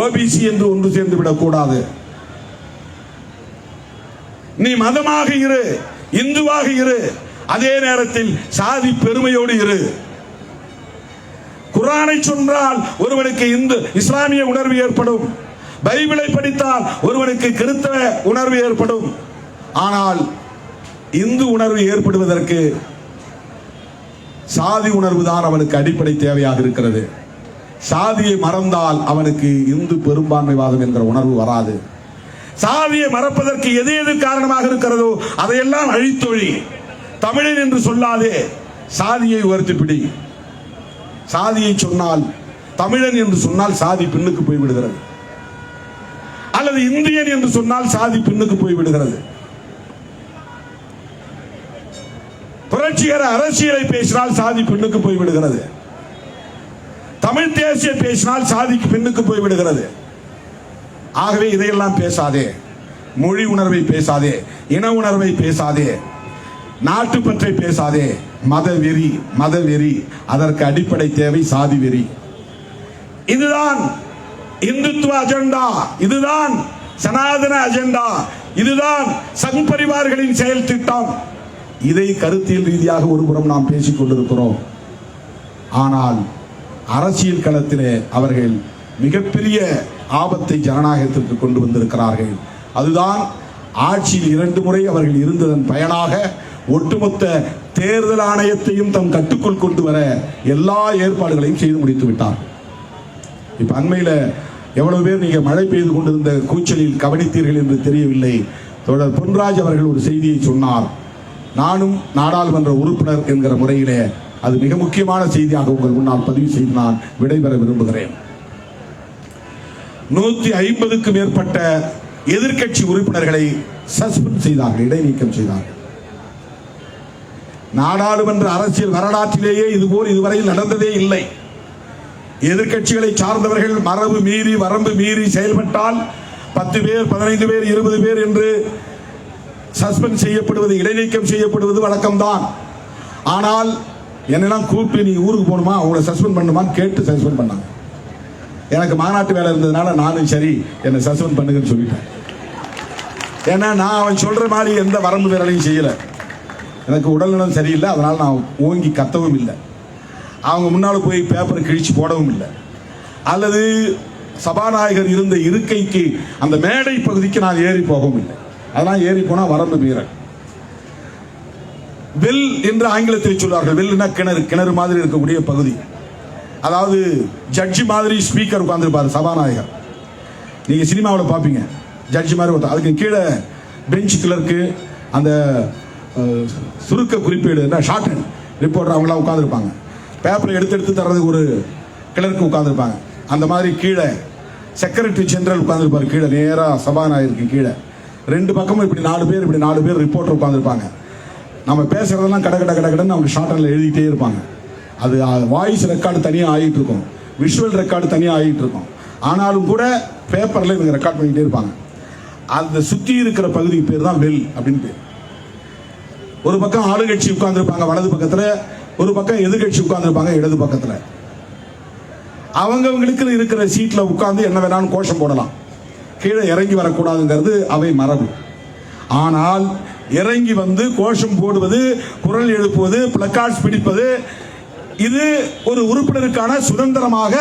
[SPEAKER 1] ஓபிசி என்று ஒன்று சேர்ந்து விடக்கூடாது. நீ மதமாக இரு, இந்துவாக இரு, அதே நேரத்தில் சாதி பெருமையோடு இரு. குர்ஆனை சொன்னால் ஒருவனுக்கு இஸ்லாமிய உணர்வு ஏற்படும், பைபிளை படித்தால் ஒருவனுக்கு கிறிஸ்தவ உணர்வு ஏற்படும். ஆனால் இந்து உணர்வு ஏற்படுவதற்கு சாதி உணர்வு தான் அவனுக்கு அடிப்படை தேவையாக இருக்கிறது. சாதியை மறந்தால் அவனுக்கு இந்து பெரும்பான்மைவாதம் என்கிற உணர்வு வராது. சாதியை மறப்பதற்கு எது எது காரணமாக இருக்கிறதோ அதையெல்லாம் அழித்தொழி. தமிழன் என்று சொல்லாதே, சாதியை உயர்த்தி பிடி. சாதியை சொன்னால், தமிழன் என்று சொன்னால் சாதி பின்னுக்கு போய்விடுகிறது, அல்லது இந்தியன் என்று சொன்னால் சாதி பின்னுக்கு போய்விடுகிறது. புரட்சிகர அரசியலை பேசினால் சாதி பின்னுக்கு போய்விடுகிறது. தமிழ் தேசிய பேசினால் சாதிக்கு பின்னுக்கு போய்விடுகிறது. ஆகவே இதையெல்லாம் பேசாதே. மொழி உணர்வை பேசாதே, இன உணர்வை பேசாதே, நாட்டுப்பற்றை பேசாதே. மதவெறி, மதவெறி, அதற்கு அடிப்படை தேவை சாதி வெறி. இதுதான் இந்துத்துவ அஜெண்டா, இதுதான் சனாதன அஜெண்டா, இதுதான் சங் பரிவார்களின் செயல் திட்டம். இதை கருத்தியல் ரீதியாக ஒருபுறம் நாம் பேசிக் கொண்டிருக்கிறோம். ஆனால் அரசியல் களத்திலே அவர்கள் மிகப்பெரிய ஆபத்தை ஜனநாயகத்திற்கு கொண்டு வந்திருக்கிறார்கள். அதுதான் ஆட்சியில் 2 முறை அவர்கள் இருந்ததன் பயனாக ஒட்டுமொத்த தேர்தல் ஆணையத்தையும் தம் கட்டுக்குள் கொண்டு வர எல்லா ஏற்பாடுகளையும் செய்து முடித்து விட்டார். இப்ப அண்மையில் எவ்வளவு பேர் நீங்க மழை பெய்து கொண்டிருந்த கூச்சலில் கவனித்தீர்கள் என்று தெரியவில்லை. தோழர் பொன்ராஜ் அவர்கள் ஒரு செய்தியை சொன்னார். நானும் நாடாளுமன்ற உறுப்பினர் என்கிற முறையிலே அது மிக முக்கியமான செய்தியாக உங்கள் முன்னால் பதிவு செய்து நான் விடைபெற விரும்புகிறேன். 150க்கும் மேற்பட்ட எதிர்க்கட்சி உறுப்பினர்களை சஸ்பெண்ட் செய்தார்கள், இடைநீக்கம் செய்தார்கள். நாடாளுமன்ற அரசியல் வரலாற்றிலேயே இதுபோல் இதுவரையில் நடந்ததே இல்லை. எதிர்க்கட்சிகளை சார்ந்தவர்கள் மரபு மீறி, வரம்பு மீறி செயல்பட்டால் 10 பேர், 15 பேர், 20 பேர் என்று சஸ்பெண்ட் செய்யப்படுவது, இடைநீக்கம் செய்யப்படுவது வழக்கம்தான். ஆனால் என்னெல்லாம் கூப்பிட்டு நீ ஊருக்கு போகணுமா, அவங்களை சஸ்பெண்ட் பண்ணுமான்னு கேட்டு சஸ்பெண்ட் பண்ணாங்க. எனக்கு மாநாட்டு வேலை இருந்ததுனால நானும் சரி என்னை சஸ்பெண்ட் பண்ணுங்கன்னு சொல்லிட்டேன். ஏன்னா நான் அவன் சொல்ற மாதிரி எந்த வரம்பு வேலையும் செய்யல. எனக்கு உடல்நலம் சரியில்லை, அதனால நான் ஓங்கி கத்தவும் இல்லை, அவங்க முன்னால் போய் பேப்பரை கிழிச்சு போடவும் இல்லை, அல்லது சபாநாயகர் இருந்த இருக்கைக்கு அந்த மேடை பகுதிக்கு நான் ஏறி போகவும் இல்லை. அதெல்லாம் ஏறி போனா வரம்பு மீறல். வெல் என்று ஆங்கிலத்தில் சொல்வார்கள். வெல்னா கிணறு, கிணறு மாதிரி இருக்கக்கூடிய பகுதி. அதாவது ஜட்ஜி மாதிரி ஸ்பீக்கர் உட்கார்ந்துருப்பாரு சபாநாயகர். நீங்க சினிமாவில் பார்ப்பீங்க, ஜட்ஜி மாதிரி ஒருத்தர், அதுக்கு கீழே பெஞ்ச் கிளர்க்கு, அந்த சுருக்க குறிப்பீடு ஷார்ட் ஹேண்ட் ரிப்போர்ட்டர் அவங்களாம் உட்காந்துருப்பாங்க. பேப்பரை எடுத்து தர்றதுக்கு ஒரு கிளர்க்கு உட்காந்துருப்பாங்க. அந்த மாதிரி கீழே செக்ரட்டரி ஜெனரல் உட்காந்துருப்பாரு. கீழே நேராக சபாநாயகருக்கு கீழே 2 பக்கமும் இப்படி 4 பேர், இப்படி 4 பேர் ரிப்போர்ட்டர் உட்காந்துருப்பாங்க. நம்ம பேசுறதெல்லாம் கடன்னு அவங்க ஷார்ட் ஹேண்ட்ல எழுதிட்டே இருப்பாங்க. அது வாய்ஸ் ரெக்கார்டு தனியாக ஆகிட்டு இருக்கும், விஷுவல் ரெக்கார்டு தனியாக ஆகிட்டு இருக்கும். ஆனாலும் கூட பேப்பர்ல இவங்க ரெக்கார்ட் பண்ணிட்டே இருப்பாங்க. அந்த சுற்றி இருக்கிற பகுதிக்கு பேர் தான் வெல் அப்படின்னு பேர். ஒரு பக்கம் ஆளுங்கட்சி உட்கார்ந்துருப்பாங்க வலது பக்கத்துல, ஒரு பக்கம் எதிர்கட்சி உட்கார்ந்துருப்பாங்க இடது பக்கத்துல. அவங்களுக்கு இருக்கிற சீட்ல உட்கார்ந்து என்ன வேணாலும் கோஷம் போடலாம், கீழே இறங்கி வரக்கூடாதுங்கிறது அவை மரபு. ஆனால் இறங்கி வந்து கோஷம் போடுவது, குரல் எழுப்புவது, பிளக்கார்ட்ஸ் பிடிப்பது, இது ஒரு உறுப்பினருக்கான சுதந்திரமாக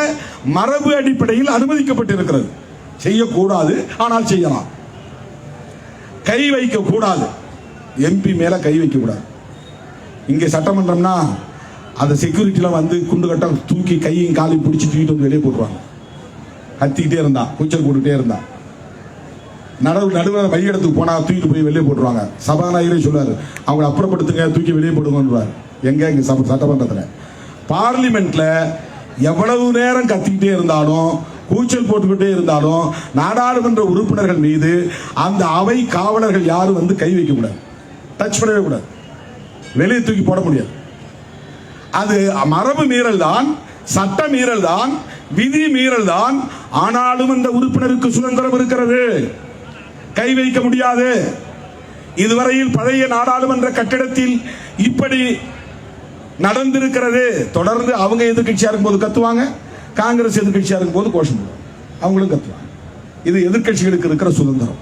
[SPEAKER 1] மரபு அடிப்படையில் அனுமதிக்கப்பட்டிருக்கிறது. செய்யக்கூடாது, ஆனால் செய்யலாம். கை வைக்க கூடாது, எம்பி மேல கை வைக்க கூடாது. இங்க சட்டமன்றம்னா அந்த செக்யூரிட்டிலாம் வந்து குண்டு கட்ட தூக்கி கையும் காலையும் பிடிச்சி தூக்கிட்டு வந்து வெளியே போட்டுருவாங்க. கத்திக்கிட்டே இருந்தா, கூச்சல் போட்டுக்கிட்டே இருந்தா, நடுவில் மையடத்துக்கு போனா தூக்கிட்டு போய் வெளியே போட்டுருவாங்க. சபாநாயகரே சொல்லுவாரு, அவங்களை அப்புறப்படுத்துங்க, தூக்கி வெளியே போடுங்கன்றார். எங்க சட்டமன்றத்தில், பார்லிமெண்ட்ல எவ்வளவு நேரம் கத்திக்கிட்டே இருந்தாலும், கூச்சல் போட்டுக்கிட்டே இருந்தாலும், நாடாளுமன்ற உறுப்பினர்கள் மீது அந்த அவை காவலர்கள் யாரும் வந்து கை வைக்க கூடாது, டச் பண்ணவே கூடாது, வெளியே தூக்கி போட முடியாது. அது மரபு மீறல் தான், சட்ட மீறல் தான், விதி மீறல் தான். ஆனாலும் அந்த உறுப்பினருக்கு சுதந்திரம் இருக்கிறது, கை வைக்க முடியாது. இதுவரையில் பழைய நாடாளுமன்ற கட்டிடத்தில் இப்படி நடந்திருக்கிறது. தொடர்ந்து அவங்க எதிர்கட்சியா இருக்கும் போது கத்துவாங்க, காங்கிரஸ் எதிர்கட்சியா இருக்கும் போது கோஷம் போடுவாங்க, அவங்களும் கத்துவாங்க. இது எதிர்கட்சிகளுக்கு இருக்கிற சுதந்திரம்.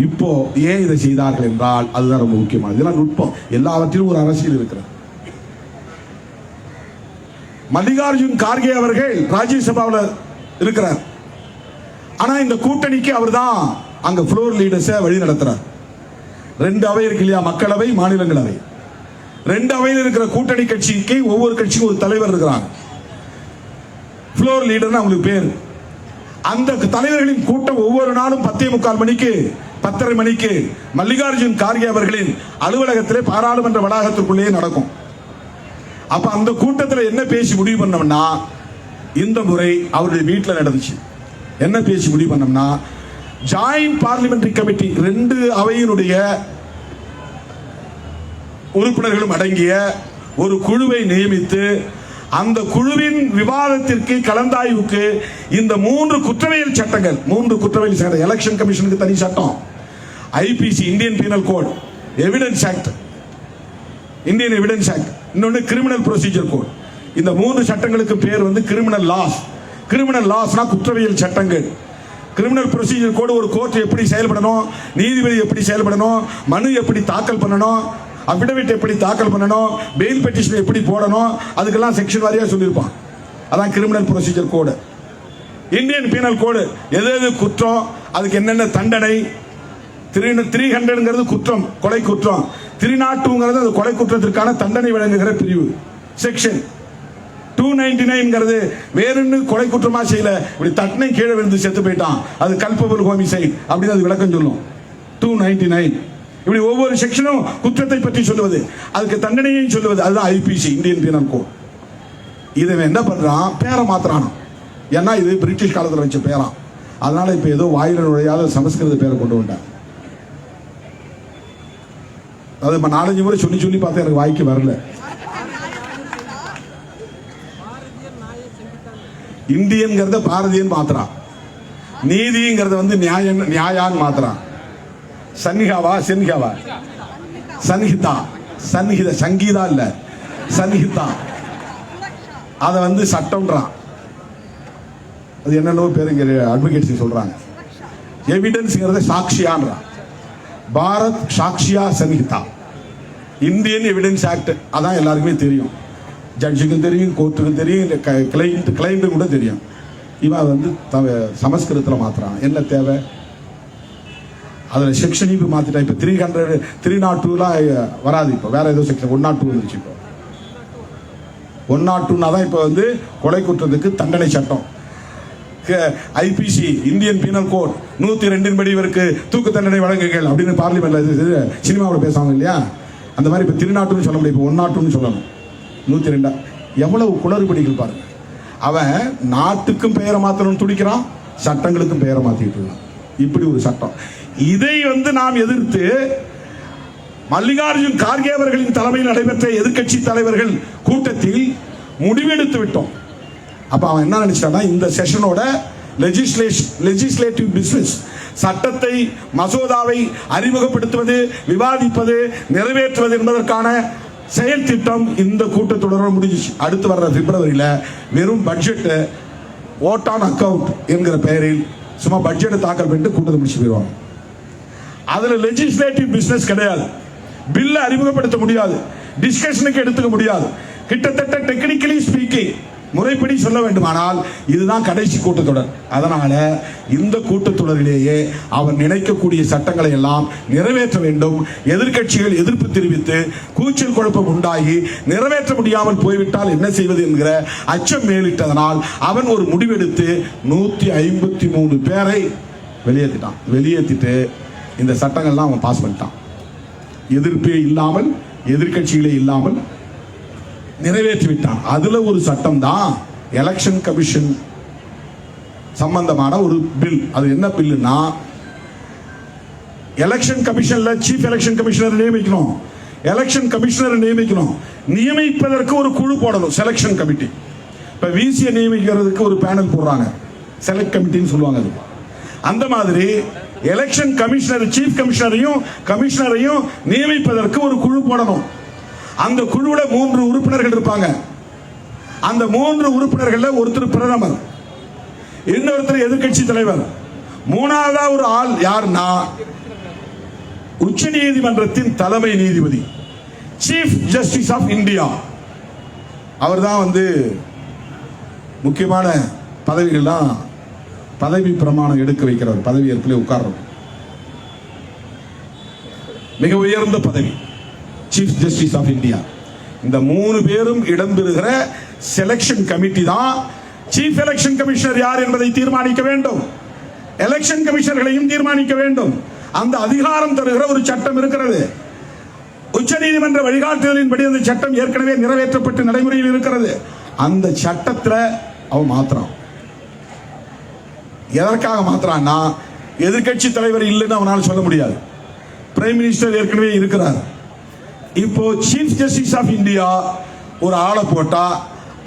[SPEAKER 1] இப்போ ஏன் இதை செய்தார்கள் என்றால் அதுதான் ரொம்ப முக்கியமானது. இதெல்லாம் நுட்பம், எல்லாவற்றிலும் ஒரு அரசியல் இருக்கிறது. மல்லிகார்ஜுன் கார்கே அவர்கள் ராஜ்யசபாவில் இருக்கிறார். ஆனா இந்த கூட்டணிக்கு அவர் தான் அங்க ஃப்ளோர் லீடர்ஸை வழி நடத்துறார். 2 அவை இருக்கு இல்லையா, மக்களவை மாநிலங்களவை. 2 அவையில் இருக்கிற கூட்டணி கட்சிக்கு ஒவ்வொரு கட்சிக்கும் ஒரு தலைவர் இருக்கிறாங்க, ஃப்ளோர் லீடர்னு அவங்களுக்கு பேர். அந்த தலைவர்களின் கூட்டம் ஒவ்வொரு நாளும் 10:45 மணிக்கு 10:30 மணிக்கு மல்லிகார்ஜுன் கார்கே அவர்களின் அலுவலகத்திலே பாராளுமன்ற வளாகத்திற்குள்ளேயே நடக்கும். அப்ப அந்த கூட்டத்தில் என்ன பேசி முடிவு பண்ணோம்னா, இந்த முறை அவருடைய வீட்டில் நடந்துச்சு. என்ன பேசி முடிவு பண்ணோம்னா, ஜாயிண்ட் பார்லிமெண்டரி கமிட்டி 2 அவையினுடைய உறுப்பினர்களும் அடங்கிய ஒரு குழுவை நியமித்து அந்த குழுவின் விவாதத்திற்கு கலந்தாய்வுக்கு இந்த 3 குற்றவியல் சட்டங்கள், 3 குற்றவியல் சட்டம், எலெக்ஷன் கமிஷனுக்கு தனி சட்டம், IPC Indian penal code, evidence act Indian evidence act, இன்னொன்று கிரிமினல் ப்ரொசீஜர் கோட். இந்த 3 சட்டங்களுக்கு பேர் வந்து கிரிமினல் லாஸ். கிரிமினல் லாஸ்னா குற்றவியல் சட்டங்கள். கிரிமினல் ப்ரொசீஜர் கோட் ஒரு கோர்ட் எப்படி செயல்படணும், நீதிபதி எப்படி செயல்படணும், மனு எப்படி தாக்கல் பண்ணணும், அபிடவிட் எப்படி தாக்கல் பண்ணணும், பெயில் பெட்டிஷன் எப்படி போடணும், அதுக்கெல்லாம் செக்ஷன் வாரியா சொல்லியிருப்பான். அதான் கிரிமினல் ப்ரொசீஜர் கோடு. இந்தியன் பீனல் கோடு எது எது குற்றம், அதுக்கு என்னென்ன தண்டனை. 300 குற்றம், கொலை குற்றம். 302 அது கொலை குற்றத்திற்கான தண்டனை வழங்குகிற பிரிவு செக்ஷன். 299 வேறொன்னு கொலை குற்றமா செய்யல, இப்படி தட்டனை கீழே விழுந்து செத்து போயிட்டான், அது கல்பபிள் ஹோமிசைட் அப்படின்னு அது விளக்கம் சொல்லும். 299 இப்படி ஒவ்வொரு செக்ஷனும் குற்றத்தை பற்றி சொல்லுவது, அதுக்கு தண்டனையை சொல்லுவது. அதுதான் ஐபிசி இந்தியன் பீனல் கோட். இதை என்ன பண்றான், பேரை மாத்திரானா. ஏன்னா இது பிரிட்டிஷ் காலத்தில் வச்ச பேரான். அதனால இப்ப ஏதோ வாயில நுழையாத சமஸ்கிருத பேரை கொண்டு வந்தார். அது 4-5 முறை சொல்லி சொல்லி பார்த்தா எனக்கு வாய்க்கு வரல. இந்தியன்கிறத பாரதியன் மாத்திரான், நீதிங்கிறத வந்து நியாயான் மாத்திரான். சன்னிகாவா சென்னிகாவா சன்ஹிதா, சன்ஹித சங்கீதா இல்ல சன்ஹிதா, அத வந்து சட்டம்ன்றான். அது என்னென்ன பேரு இங்க அட்வொகேட்ஸ் சொல்றாங்க. எவிடன்ஸ்ங்கிறத சாட்சியான்றான். Bharatiya Sakshya Sanhita, Indian evidence act. அதான் எல்லாருக்குமே தெரியும், ஜட்ஜுக்கும் தெரியும், கோர்ட்டுக்கும் தெரியும், கிளைண்ட்டு கூட தெரியும். இவன் வந்து சமஸ்கிருதத்தில் மாத்துறான். என்ன தேவை? அதில் செக்ஷன் இப்போ மாற்றிட்டான். இப்போ 302 வராது, இப்போ வேற ஏதோ செக்ஷன் 102 வந்துருச்சு. இப்போ 102 தான் இப்போ வந்து கொலை குற்றத்துக்கு தண்டனை சட்டம். ஐபிசி இந்தியன் பீனல் கோட் 102 படி இவருக்கு தூக்கு தண்டனை வழங்குகள் அப்படின்னு பார்லிமெண்ட்ல சினிமாவில் பேசுவாங்க இல்லையா, அந்த மாதிரி இப்போ 302 சொல்ல முடியும், இப்போ 102 சொல்லணும். 102 எவ்வளவு குளறுபடிகள் பாருங்க. அவன் நாட்டுக்கும் பெயரை மாற்றணும்னு துடிக்கிறான், சட்டங்களுக்கும் பெயரை மாத்திட்டு இருக்கான். இப்படி ஒரு சட்டம். இதை வந்து நாம் எதிர்த்து மல்லிகார்ஜுன் கார்கே அவர்களின் தலைமையில் நடைபெற்ற எதிர்க்கட்சி தலைவர்கள் கூட்டத்தில் முடிவெடுத்து விட்டோம். அப்ப அவன் என்ன நினைச்சான்னா, இந்த செஷனோட லெஜிஸ்லேட்டிவ் பிசினஸ், சட்டத்தை மசோதாவை அறிமுகப்படுத்துவது, விவாதிப்பது, நிறைவேற்றுவது என்பதற்கான செயல் திட்டம் இந்த கூட்டத்தொடரோடு முடிஞ்சிச்சு. அடுத்து வர்ற பிப்ரவரியில வெறும் பட்ஜெட் ஓட் ஆன் அக்கவுண்ட் என்கிற பெயரில் சும்மா பட்ஜெட்டை தாக்கல் பண்ணிட்டு கூட்டத்தை முடிச்சு போயிடுவாங்க. அதுல லெஜிஸ்லேட்டிவ் பிசினஸ் கிடையாது, பில்ல அறிமுகப்படுத்த முடியாது, டிஸ்கஷனுக்கு எடுத்துக்க முடியாது. கிட்டத்தட்ட டெக்னிக்கலி ஸ்பீக்கிங், முறைப்படி சொல்ல வேண்டுமானால் இதுதான் கடைசி கூட்டத்தொடர். அதனால இந்த கூட்டத்தொடரிலேயே அவர் நினைக்கக்கூடிய சட்டங்களை எல்லாம் நிறைவேற்ற வேண்டும். எதிர்க்கட்சிகள் எதிர்ப்பு தெரிவித்து கூச்சல் குழப்பம் உண்டாகி நிறைவேற்ற முடியாமல் போய்விட்டால் என்ன செய்வது என்கிற அச்சம் மேலிட்டதனால் அவன் ஒரு முடிவெடுத்து 153 பேரை வெளியேற்றிட்டான். வெளியேற்றிட்டு இந்த சட்டங்கள்லாம் அவன் பாஸ் பண்ணிட்டான். எதிர்ப்பே இல்லாமல், எதிர்க்கட்சிகளே இல்லாமல் நிறைவேற்றிவிட்டான். அதுல ஒரு சட்டம் தான் எலெக்ஷன் கமிஷன் சம்பந்தமான ஒரு பில். அது என்ன பில்லுனா, எலெக்ஷன் கமிஷன்ல சீஃப் எலெக்ஷன் கமிஷனர் நியமிக்கணும், எலெக்ஷன் கமிஷனர் நியமிக்கணும், நியமிப்பதற்கு ஒரு குழு போடணும், செலெக்ஷன் கமிட்டி. இப்ப விசியை நியமிக்கிறதுக்கு ஒரு பேனல் போடுறாங்க, செலக்ட் கமிட்டின்னு சொல்லுவாங்க. அது அந்த மாதிரி எலெக்ஷன் கமிஷனர், சீஃப் கமிஷனரையும் நியமிப்பதற்கு ஒரு குழு போடணும். அந்த குழுவுல 3 உறுப்பினர்கள் இருப்பாங்க. அந்த 3 உறுப்பினர்கள் ஒருத்தர் பிரதமர், இன்னொருத்தர் எதிர்க்கட்சி தலைவர், மூணாவதா ஒரு ஆள் யாருன்னா உச்ச நீதிமன்றத்தின் தலைமை நீதிபதி, சீஃப் ஜஸ்டிஸ் ஆஃப் இந்தியா. அவர் தான் முக்கியமான பதவிகள்லாம் பதவி பிரமாணம் எடுக்க வைக்கிறவர், பதவி ஏற்பிலே உட்கார்றது மிக உயர்ந்த பதவி, சீஃப் ஜஸ்டிஸ் ஆஃப் இந்தியா. இந்த 3 பேரும் இடம்பெறுகிற செலக்ஷன் கமிட்டி தான் சீஃப் எலெக்ஷன் கமிஷனர் யார் என்பதை தீர்மானிக்க வேண்டும். எலெக்ஷன் கமிஷனர்களையும் தீர்மானிக்க வேண்டும். அந்த அதிகாரம் தருகிற ஒரு சட்டம் இருக்கிறது. உச்சநீதிமன்ற வழிகாட்டுதலின்படி அந்த சட்டம் ஏற்கனவே நிறைவேற்றப்பட்டு நடைமுறையில் இருக்கிறது. அந்த சட்டத்தில் அவன் மாத்திரம் எதற்காக மாத்திரான்னா, எதிர்கட்சி தலைவர் இல்லைன்னு அவனால் சொல்ல முடியாது. பிரைம் மினிஸ்டர் ஏற்கனவே இருக்கிறார். இப்போ சீஃப் ஜஸ்டிஸ் ஆஃப் இந்தியா ஒரு ஆளை போட்டா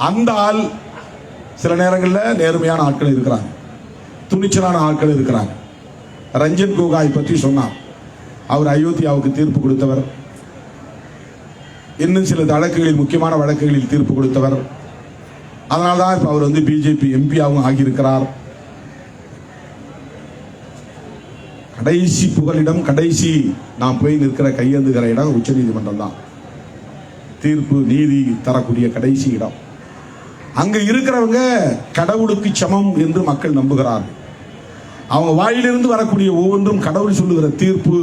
[SPEAKER 1] அந்த ஆள் சில நேரங்களில் நேர்மையான ஆட்கள் இருக்கிறாங்க, துணிச்சலான ஆட்கள் இருக்கிறாங்க. ரஞ்சன் கோகாய் பற்றி சொன்னார். அவர் அயோத்தியாவுக்கு தீர்ப்பு கொடுத்தவர், இன்னும் சில வழக்குகளில், முக்கியமான வழக்குகளில் தீர்ப்பு கொடுத்தவர். அதனால்தான் இப்ப அவர் பிஜேபி எம்பியாவும் ஆகியிருக்கிறார். கடைசி புகலிடம், கடைசி நாம் போய் நிற்கிற கையெழுந்துகிற இடம் உச்ச நீதிமன்றம் தான். தீர்ப்பு நீதி தரக்கூடிய கடைசி இடம். அங்க இருக்கிறவங்க கடவுளுக்கு சமம் என்று மக்கள் நம்புகிறார்கள். அவங்க வாயிலிருந்து வரக்கூடிய ஒவ்வொன்றும் கடவுள் சொல்லுகிற தீர்ப்பு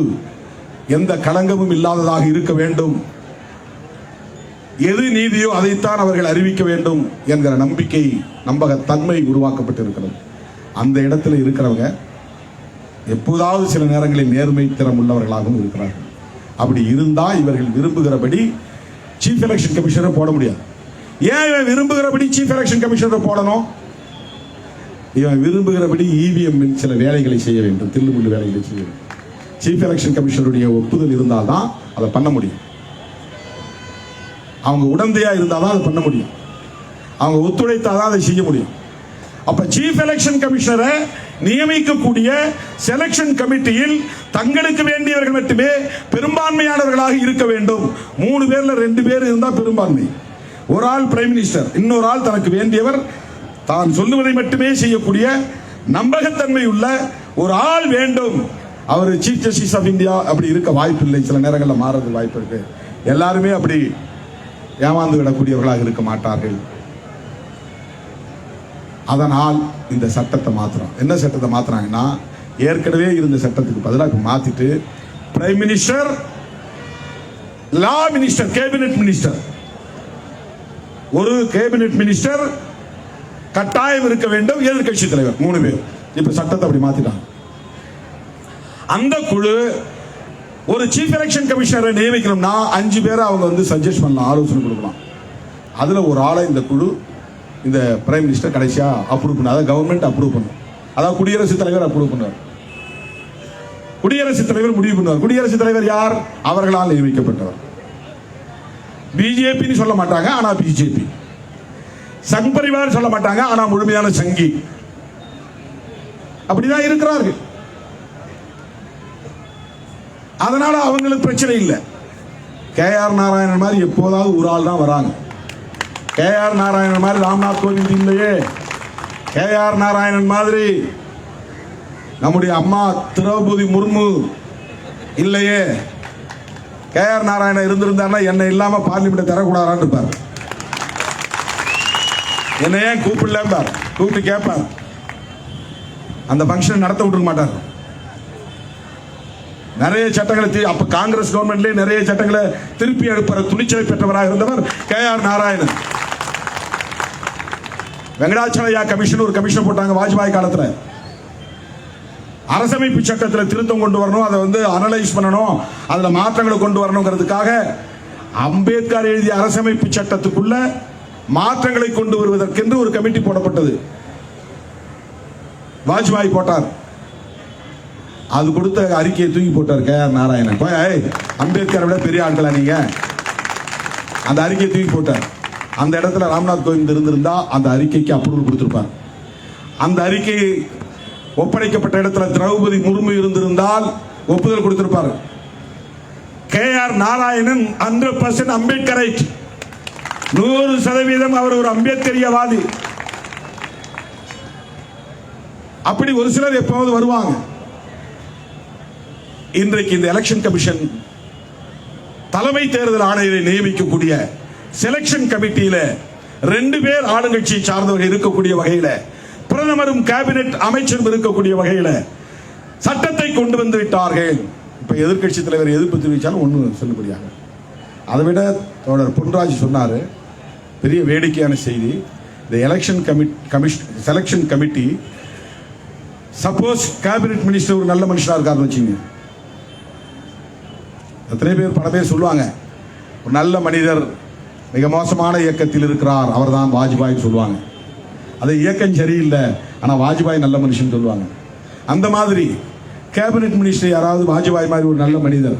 [SPEAKER 1] எந்த களங்கமும் இல்லாததாக இருக்க வேண்டும், எது நீதியோ அதைத்தான் அவர்கள் அறிவிக்க வேண்டும் என்கிற நம்பிக்கை, நம்பகத்தன்மை உருவாக்கப்பட்டிருக்கிறது. அந்த இடத்துல இருக்கிறவங்க எப்போதாவது சில நேரங்களில் நேர்மை திறம் உள்ளவர்களாகவும் இருக்கிறார்கள். அப்படி இருந்தா இவர்கள் விரும்புகிறபடி சீஃப் எலெக்ஷன் கமிஷனர் போட முடியாது. ஏன் இவன் விரும்புகிறபடி சீஃப் எலெக்ஷன் கமிஷனர் போடணும்? இவன் விரும்புகிறபடி இவிஎம் சில வேலைகளை செய்ய வேண்டும், தில்லுமுள்ளு வேலைகளை செய்ய வேண்டும். சீஃப் எலெக்ஷன் கமிஷனருடைய ஒப்புதல் இருந்தால்தான் அதை பண்ண முடியும். அவங்க உடந்தையா இருந்தால்தான் அதை பண்ண முடியும். அவங்க ஒத்துழைத்தாதான் அதை செய்ய முடியும். அப்ப சீஃப் எலெக்ஷன் கமிஷனரை நியமிக்கக்கூடிய செலக்ஷன் கமிட்டியில் தங்களுக்கு வேண்டியவர்கள் மட்டுமே பெரும்பான்மையானவர்களாக இருக்க வேண்டும். 3 பேர்ல 2 பேர் இருந்தா பெரும்பான்மை. ஒரு ஆள் பிரைம் மினிஸ்டர், இன்னொரு ஆள் தனக்கு வேண்டியவர், தான் சொல்லுவதை மட்டுமே செய்யக்கூடிய நம்பகத்தன்மை உள்ள ஒரு ஆள் வேண்டும். அவர் சீஃப் ஜஸ்டிஸ் ஆஃப் இந்தியா அப்படி இருக்க வாய்ப்பு இல்லை. சில நேரங்களில் மாறது வாய்ப்பு இருக்கு. எல்லாருமே அப்படி ஏமாந்து விடக்கூடியவர்களாக இருக்க மாட்டார்கள். அதனால் இந்த சட்டத்தை மாத்துறோம். என்ன சட்டத்தை மாத்துறாங்கன்னா, ஏற்கனவே இருந்த சட்டத்துக்கு பதிலாக மாத்திட்டு பிரைம் மினிஸ்டர், லா மினிஸ்டர், கேபினெட் மினிஸ்டர், ஒரு கேபினெட் மினிஸ்டர் கட்டாயம் இருக்க வேண்டும், எதிர்கட்சி தலைவர் 3 பேர். இப்ப சட்டத்தை அப்படி மாத்திட்டாங்க. அந்த குழு ஒரு சீஃப் எலெக்ஷன் கமிஷனரை நியமிக்கணும்னா 5 பேரை அவங்க சஜஸ்ட் பண்ணலாம், ஆலோசனை கொடுக்கலாம். அதுல ஒரு ஆளை இந்த குழு, இந்த பிரைம் மினிஸ்டர் கடைசியா அப்ரூவ் பண்ண, அதாவது கவர்மெண்ட் அப்ரூவ் பண்ணும். அதாவது குடியரசுத் தலைவர் அப்ரூவ் பண்ணுவார், குடியரசுத் தலைவர் முடிவு பண்ணுவார். குடியரசுத் தலைவர் யார்? அவர்களால் நியமிக்கப்பட்டவர். பிஜேபின்னு சொல்ல மாட்டாங்க, ஆனா பிஜேபி. சங் பரிவார் சொல்ல மாட்டாங்க, ஆனா முழுமையான சங்கி. அப்படிதான் இருக்கிறார்கள். அதனால அவங்களுக்கு பிரச்சனை இல்லை. KR நாராயணன் மாதிரி எப்போதாவது ஒரு ஆள் தான் வராங்க. KR நாராயணன் மாதிரி ராம்நாத் கோவிந்த் இல்லையே. KR நாராயணன் மாதிரி நம்முடைய அம்மா திரௌபதி முர்மு இல்லையே. KR நாராயணன் இருந்திருந்தாருன்னா என்ன இல்லாம பார்லிமெண்ட் தரக்கூடாதான்னு இருப்பார். என்ன ஏன் கூப்பிடல கூப்பிட்டு கேட்பார். அந்த பங்கன் நடத்த விட்டுருக்க மாட்டார். நிறைய சட்டங்களை அப்ப காங்கிரஸ் கவர்மெண்ட்லயே நிறைய சட்டங்களை திருப்பி எடுப்பற துணிச்சலை பெற்றவராக இருந்தவர் KR நாராயணன். வெங்கடாச்சலையா கமிஷன் ஒரு கமிஷன் போட்டாங்க வாஜ்பாய் காலத்துல. அரசமைப்பு சட்டத்தில் திருத்தம் கொண்டு வரணும், அதை அனலைஸ் பண்ணணும், அதுல மாற்றங்களை கொண்டு வரணுங்கிறதுக்காக அம்பேத்கர் எழுதிய அரசமைப்பு சட்டத்துக்குள்ள மாற்றங்களை கொண்டு வருவதற்கென்று ஒரு கமிட்டி போடப்பட்டது. வாஜ்பாய் போட்டார். அது கொடுத்த அறிக்கையை தூக்கி போட்டார் KR நாராயணன். அம்பேத்கரை விட பெரிய ஆட்களா நீங்க? அந்த அறிக்கையை தூக்கி போட்டார். அந்த இடத்துல ராம்நாத் கோவிந்த் இருந்திருந்தா அந்த அறிக்கைக்கு அப்ரூவல் கொடுத்திருப்பார். அந்த அறிக்கை ஒப்படைக்கப்பட்ட இடத்துல திரௌபதி முர்மு இருந்திருந்தால் ஒப்புதல் கொடுத்திருப்பார். KR நாராயணன் 100% அம்பேத்கரைட், 100% அவர் ஒரு அம்பேத்கரியவாதி. அப்படி ஒரு சிலர் எப்போது வருவாங்க. இன்றைக்கு இந்த எலெக்ஷன் கமிஷன் தலைமை தேர்தல் ஆணையரை நியமிக்கக்கூடிய செலக்ஷன் கமிட்டியில 2 பேர் ஆளுங்கட்சியை சார்ந்தவர்கள் இருக்கக்கூடிய வகையில், பிரதமரும் கேபினெட் அமைச்சரும் இருக்கக்கூடிய வகையில் சட்டத்தை கொண்டு வந்து விட்டார்கள். இப்ப எதிர்கட்சி தலைவர் எதிர்ப்பு தெரிவித்தாலும் ஒன்றும் செல்லுபடியாக. அதை விட தோழர் பொன்ராஜ் சொன்னாரு, பெரிய வேடிக்கையான செய்தி. இந்த election selection committee suppose cabinet minister ஒரு நல்ல மனுஷனா இருக்காருன்னு வச்சுங்க, எத்தனை பேர் பல பேர் சொல்லுவாங்க ஒரு நல்ல மனிதர் மிக மோசமான இயக்கத்தில் இருக்கிறார், அவர் தான் வாஜ்பாய் சொல்லுவாங்க. அது இயக்கம் சரியில்லை, ஆனால் வாஜ்பாய் நல்ல மனுஷன் சொல்லுவாங்க. அந்த மாதிரி கேபினெட் மினிஸ்டர் யாராவது வாஜ்பாய் மாதிரி ஒரு நல்ல மனிதர்,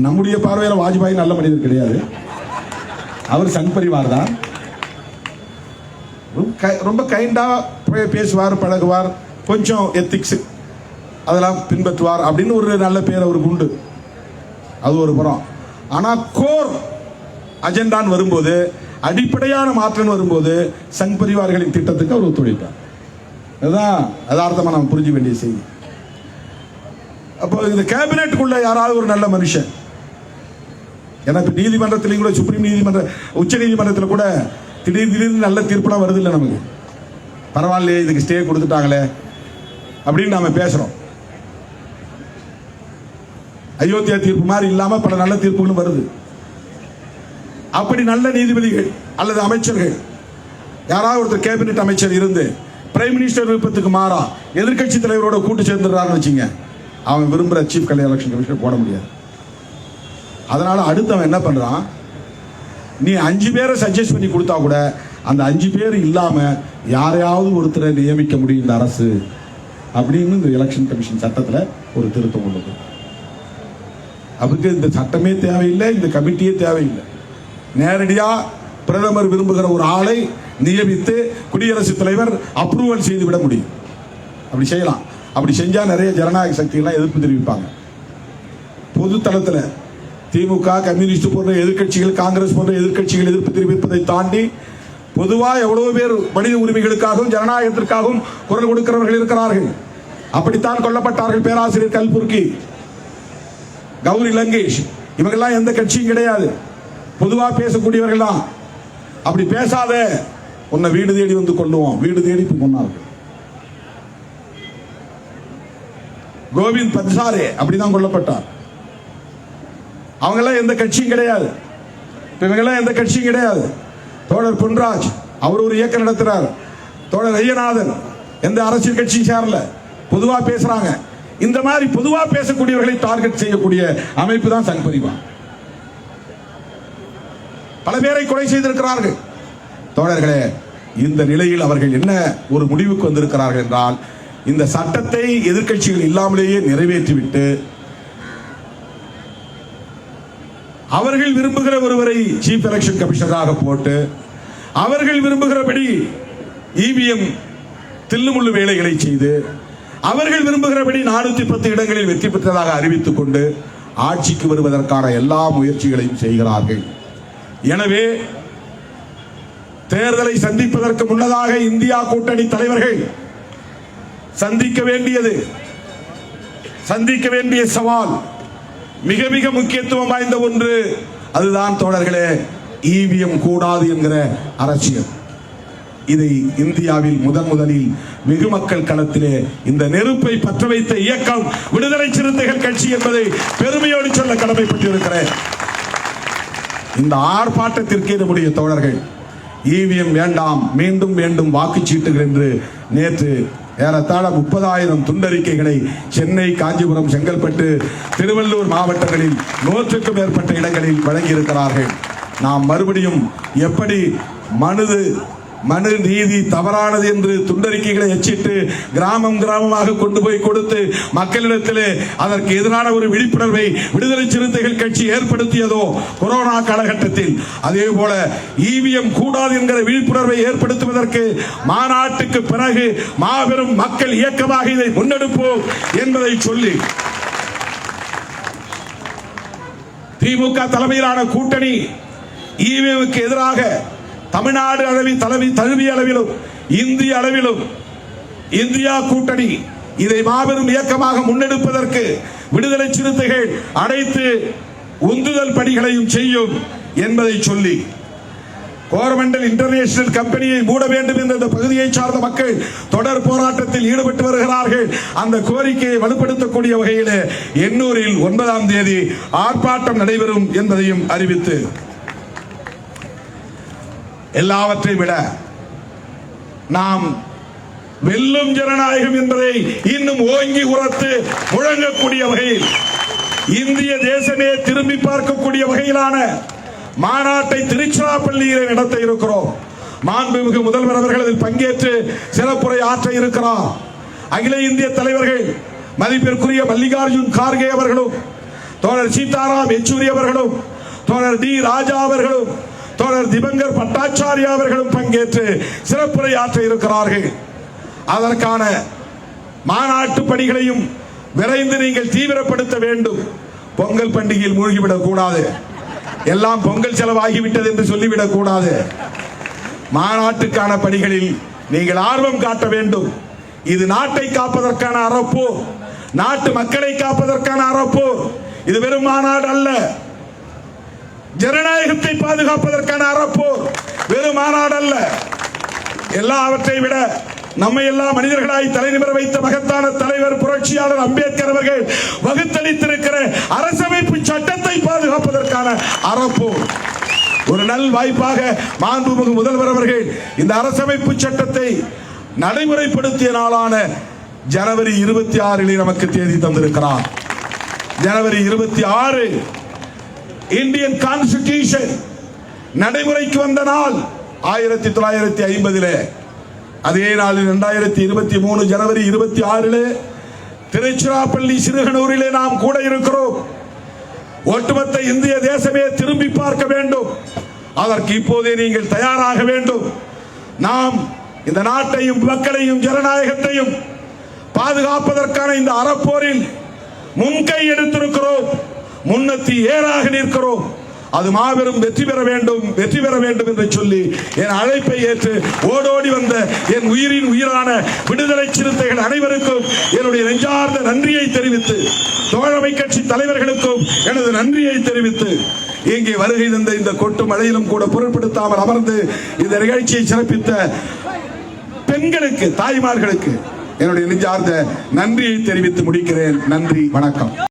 [SPEAKER 1] நம்முடைய பார்வையில் வாஜ்பாய் நல்ல மனிதர் கிடையாது, அவர் சங் பரிவார் தான். ரொம்ப கைண்டா பேசுவார், பழகுவார், கொஞ்சம் எத்திக்ஸ் அதெல்லாம் பின்பற்றுவார் அப்படின்னு ஒரு நல்ல பேர் அவருக்கு உண்டு. அது ஒரு புறம். ஆனால் கோர் அஜெண்டான்னு வரும்போது, அடிப்படையான மாற்றம் வரும்போது சங் பரிவார்களின் திட்டத்துக்கு அவர் ஒத்துழைப்பார். அதுதான் யதார்த்தமா நாம் புரிஞ்சு வேண்டிய செய்தி. அப்போ இந்த கேபினெட்டுக்குள்ள யாராவது ஒரு நல்ல மனுஷன், எனக்கு நீதிமன்றத்திலையும் கூட, சுப்ரீம் நீதிமன்ற உச்ச நீதிமன்றத்தில் கூட திடீர்னு நல்ல தீர்ப்புலாம் வருது இல்லை நமக்கு, பரவாயில்லையே இதுக்கு ஸ்டே கொடுத்துட்டாங்களே அப்படின்னு நாம பேசுறோம். அயோத்தியா தீர்ப்பு மாதிரி இல்லாம பல நல்ல தீர்ப்புகளும் வருது. அப்படி நல்ல நீதிபதிகள் அல்லது அமைச்சர்கள் யாராவது ஒருத்தர் கேபினெட் அமைச்சர் இருந்து பிரைம் மினிஸ்டர் விருப்பத்துக்கு மாறா எதிர்கட்சி தலைவரோட கூட்டு சேர்ந்துடுறான்னு வச்சுங்க, அவன் விரும்புகிற சீஃப் எலெக்ஷன் கமிஷனர் போட முடியாது. அதனால அடுத்தவன் என்ன பண்றான், நீ 5 பேரை சஜஸ்ட் பண்ணி கொடுத்தா கூட அந்த 5 பேர் இல்லாம யாரையாவது ஒருத்தரை நியமிக்க முடியும் இந்த அரசு அப்படின்னு இந்த எலெக்ஷன் கமிஷன் சட்டத்தில் ஒரு திருத்தம் உள்ளது. அவருக்கு இந்த சட்டமே தேவையில்லை, இந்த கமிட்டியே தேவையில்லை. நேரடியா பிரதமர் விரும்புகிற ஒரு ஆளை நியமித்து குடியரசுத் தலைவர் அப்ரூவல் செய்து விட முடியும். அப்படி செய்யலாம். அப்படி செஞ்சா நிறைய ஜனநாயக சக்திகள்லாம் எதிர்ப்பு தெரிவிப்பாங்க. பொது தளத்தில் திமுக, கம்யூனிஸ்ட் போன்ற எதிர்கட்சிகள், காங்கிரஸ் போன்ற எதிர்கட்சிகள் எதிர்ப்பு தெரிவிப்பதை தாண்டி பொதுவாக எவ்வளவு பேர் மனித உரிமைகளுக்காகவும் ஜனநாயகத்திற்காகவும் குரல் கொடுக்கிறவர்கள் இருக்கிறார்கள். அப்படித்தான் கொல்லப்பட்டார்கள் பேராசிரியர் கல்புர்கி, கௌரி லங்கேஷ், இவங்கெல்லாம் எந்த கட்சியும் கிடையாது, பொதுவாக பேசக்கூடியவர்கள் தான். அப்படி பேசாத உன்னை வீடு தேடி வந்து கொள்ளுவோம், வீடு தேடி கொண்டார்கள். கோவிந்த் பன்சாரே அப்படிதான் கொல்லப்பட்டார். அவங்கெல்லாம் எந்த கட்சியும் கிடையாது, இவங்கெல்லாம் எந்த கட்சியும் கிடையாது. தோழர் பொன்ராஜ் அவர் ஒரு இயக்கம் நடத்துறார். தோழர் ஐயநாதன் எந்த அரசியல் கட்சியும் சேரல, பொதுவா பேசுறாங்க. இந்த மாதிரி பொதுவா பேசக்கூடியவர்களை டார்கெட் செய்யக்கூடிய அமைப்பு தான் சங் பரிவார். பல பேரை கொலை செய்திருக்கிறார்கள். தோழர்களே, இந்த நிலையில் அவர்கள் என்ன ஒரு முடிவுக்கு வந்திருக்கிறார்கள் என்றால், இந்த சட்டத்தை எதிர்க்கட்சிகள் இல்லாமலேயே நிறைவேற்றிவிட்டு அவர்கள் விரும்புகிற ஒருவரை சீஃப் எலெக்ஷன் கமிஷனராக போட்டு அவர்கள் விரும்புகிறபடி இவிஎம் தில்லுமுள்ளு வேலைகளை செய்து அவர்கள் விரும்புகிறபடி 410 இடங்களில் வெற்றி பெற்றதாக அறிவித்துக் கொண்டு ஆட்சிக்கு வருவதற்கான எல்லா முயற்சிகளையும் செய்கிறார்கள். எனவே தேர்தலை சந்திப்பதற்கு முன்னதாக இந்தியா கூட்டணி தலைவர்கள் சந்திக்க வேண்டிய சவால் மிக மிக முக்கியத்துவம் வாய்ந்த ஒன்று. அதுதான் தோழர்களே, இவிஎம் கூடாது என்கிற அரசியல். இதை இந்தியாவில் முதலில் வெகு மக்கள் களத்திலே இந்த நெருப்பை பற்ற வைத்த இயக்கம் விடுதலை சிறுத்தைகள் கட்சி என்பதை பெருமையோடு சொல்ல கடமைப்பட்டிருக்கிறேன். இந்த ஆர்ப்பாட்டத்திற்கே நம்முடைய தோழர்கள் இவிஎம் வேண்டாம், மீண்டும் வேண்டும் வாக்குச்சீட்டுகள் என்று நேற்று ஏறத்தாழ 30,000 துண்டறிக்கைகளை சென்னை, காஞ்சிபுரம், செங்கல்பட்டு, திருவள்ளூர் மாவட்டங்களில் 100க்கும் மேற்பட்ட இடங்களில் வழங்கியிருக்கிறார்கள். நாம் மறுபடியும் எப்படி மனு நீதி தவறானது என்று துண்டறிக்கைகளை எச்சிட்டு கிராமம் கிராமமாக கொண்டு போய் கொடுத்து மக்களிடத்திலே அதற்கு எதிரான ஒரு விழிப்புணர்வை விடுதலை சிறுத்தைகள் கட்சி ஏற்படுத்தியதோ கொரோனா காலகட்டத்தில், அதே போல இவிஎம் கூடாது என்கிற விழிப்புணர்வை ஏற்படுத்துவதற்கு மாநாட்டுக்கு பிறகு மாபெரும் மக்கள் இயக்கமாக இதை முன்னெடுப்போம் என்பதை சொல்லி திமுக தலைமையிலான கூட்டணி இவிஎம்க்கு எதிராக தமிழ்நாடு தழுவிய அளவிலும் இந்திய அளவிலும் இந்தியா கூட்டணி இதை மாபெரும் இயக்கமாக முன்னெடுப்பதற்கு விடுதலை சிறுத்தைகள் அனைத்து உந்துதல் பணிகளையும் செய்யும் என்பதை சொல்லி கோரமண்டல் இன்டர்நேஷனல் கம்பெனியை மூட வேண்டும் என்ற இந்த பகுதியை சார்ந்த மக்கள் தொடர் போராட்டத்தில் ஈடுபட்டு வருகிறார்கள். அந்த கோரிக்கையை வலுப்படுத்தக்கூடிய வகையில் எண்ணூரில் 9ஆம் தேதி ஆர்ப்பாட்டம் நடைபெறும் என்பதையும் அறிவித்து, எல்லாவற்றை விட நாம் வெல்லும் ஜனநாயகம் என்பதை இன்னும் ஓங்கி உரத்து முழங்கக்கூடிய வகையில் இந்திய தேசமே திரும்பி பார்க்கக்கூடிய வகையிலான மாநாட்டை திருச்சிராப்பள்ளியிலே நடத்த இருக்கிறோம். மாண்புமிகு முதல்வர் அவர்கள் அதில் பங்கேற்று சிறப்புரை ஆற்ற இருக்கிறார். அகில இந்திய தலைவர்கள் மதிப்பிற்குரிய மல்லிகார்ஜுன் கார்கே அவர்களும், தோழர் சீதாராம் யெச்சூரி அவர்களும், தோழர் டி ராஜா அவர்களும், தோழர் திபங்கர் பட்டாச்சாரியா அவர்களும் பங்கேற்று சிறப்புரை ஆற்ற இருக்கிறார்கள். அதற்கான மாநாட்டு பணிகளையும் விரைந்து நீங்கள் தீவிரப்படுத்த வேண்டும். பொங்கல் பண்டிகையில் மூழ்கிவிடக் கூடாது, எல்லாம் பொங்கல் செலவாகிவிட்டது என்று சொல்லிவிடக் கூடாது. மாநாட்டுக்கான பணிகளில் நீங்கள் ஆர்வம் காட்ட வேண்டும். இது நாட்டை காப்பதற்கான அறப்போர், நாட்டு மக்களை காப்பதற்கான அறப்போர். இது வெறும் மாநாடு அல்ல, ஜனநாயகத்தை பாதுகாப்பதற்கான அறப்போர், வெறும் மாநாடு அல்ல. எல்லாவற்றை விட நம்மை எல்லாம் மனிதர்களாய் தலைநிமிர வைத்த மகத்தான தலைவர் புரட்சியாளர் அம்பேத்கர் அவர்கள் வகுத்தளித்திருக்கிற அரசமைப்பு சட்டத்தை பாதுகாப்பதற்கான அறப்போர். ஒரு நல் வாய்ப்பாக மாண்புமிகு முதல்வர் அவர்கள் இந்த அரசமைப்பு சட்டத்தை நடைமுறைப்படுத்திய நாளான ஜனவரி 26 நமக்கு தேதி தந்திருக்கிறார். ஜனவரி 26 இந்தியன் கான்ஸ்டிடியூஷன் நடைமுறைக்கு வந்த நாள் 1950. அதே நாளில் 2023 ஜனவரி 26 திருச்சிராப்பள்ளி சிறுகனூரிலே நாம் கூட இருக்கிறோம். ஒட்டுமொத்த இந்திய தேசமே திரும்பி பார்க்க வேண்டும். அதற்கு இப்போதே நீங்கள் தயாராக வேண்டும். நாம் இந்த நாட்டையும் மக்களையும் ஜனநாயகத்தையும் பாதுகாப்பதற்கான இந்த அறப்போரில் முன்கை எடுத்திருக்கிறோம். முன்னத்தி ஏறாக நிற்கிறோம். அது மாபெரும் வெற்றி பெற வேண்டும் என்று சொல்லி என் அழைப்பை ஏற்று ஓடோடி வந்த என் உயிரின் உயிரான விடுதலை சிறுத்தைகள் அனைவருக்கும் என்னுடைய நெஞ்சார்ந்த நன்றியை தெரிவித்து, தோழமை கட்சி தலைவர்களுக்கும் எனது நன்றியை தெரிவித்து, இங்கே வருகை தந்த இந்த கொட்டு மழையிலும் கூட பொருட்படுத்தாமல் அமர்ந்து இந்த நிகழ்ச்சியை சிறப்பித்த பெண்களுக்கு, தாய்மார்களுக்கு என்னுடைய நெஞ்சார்ந்த நன்றியை தெரிவித்து முடிக்கிறேன். நன்றி, வணக்கம்.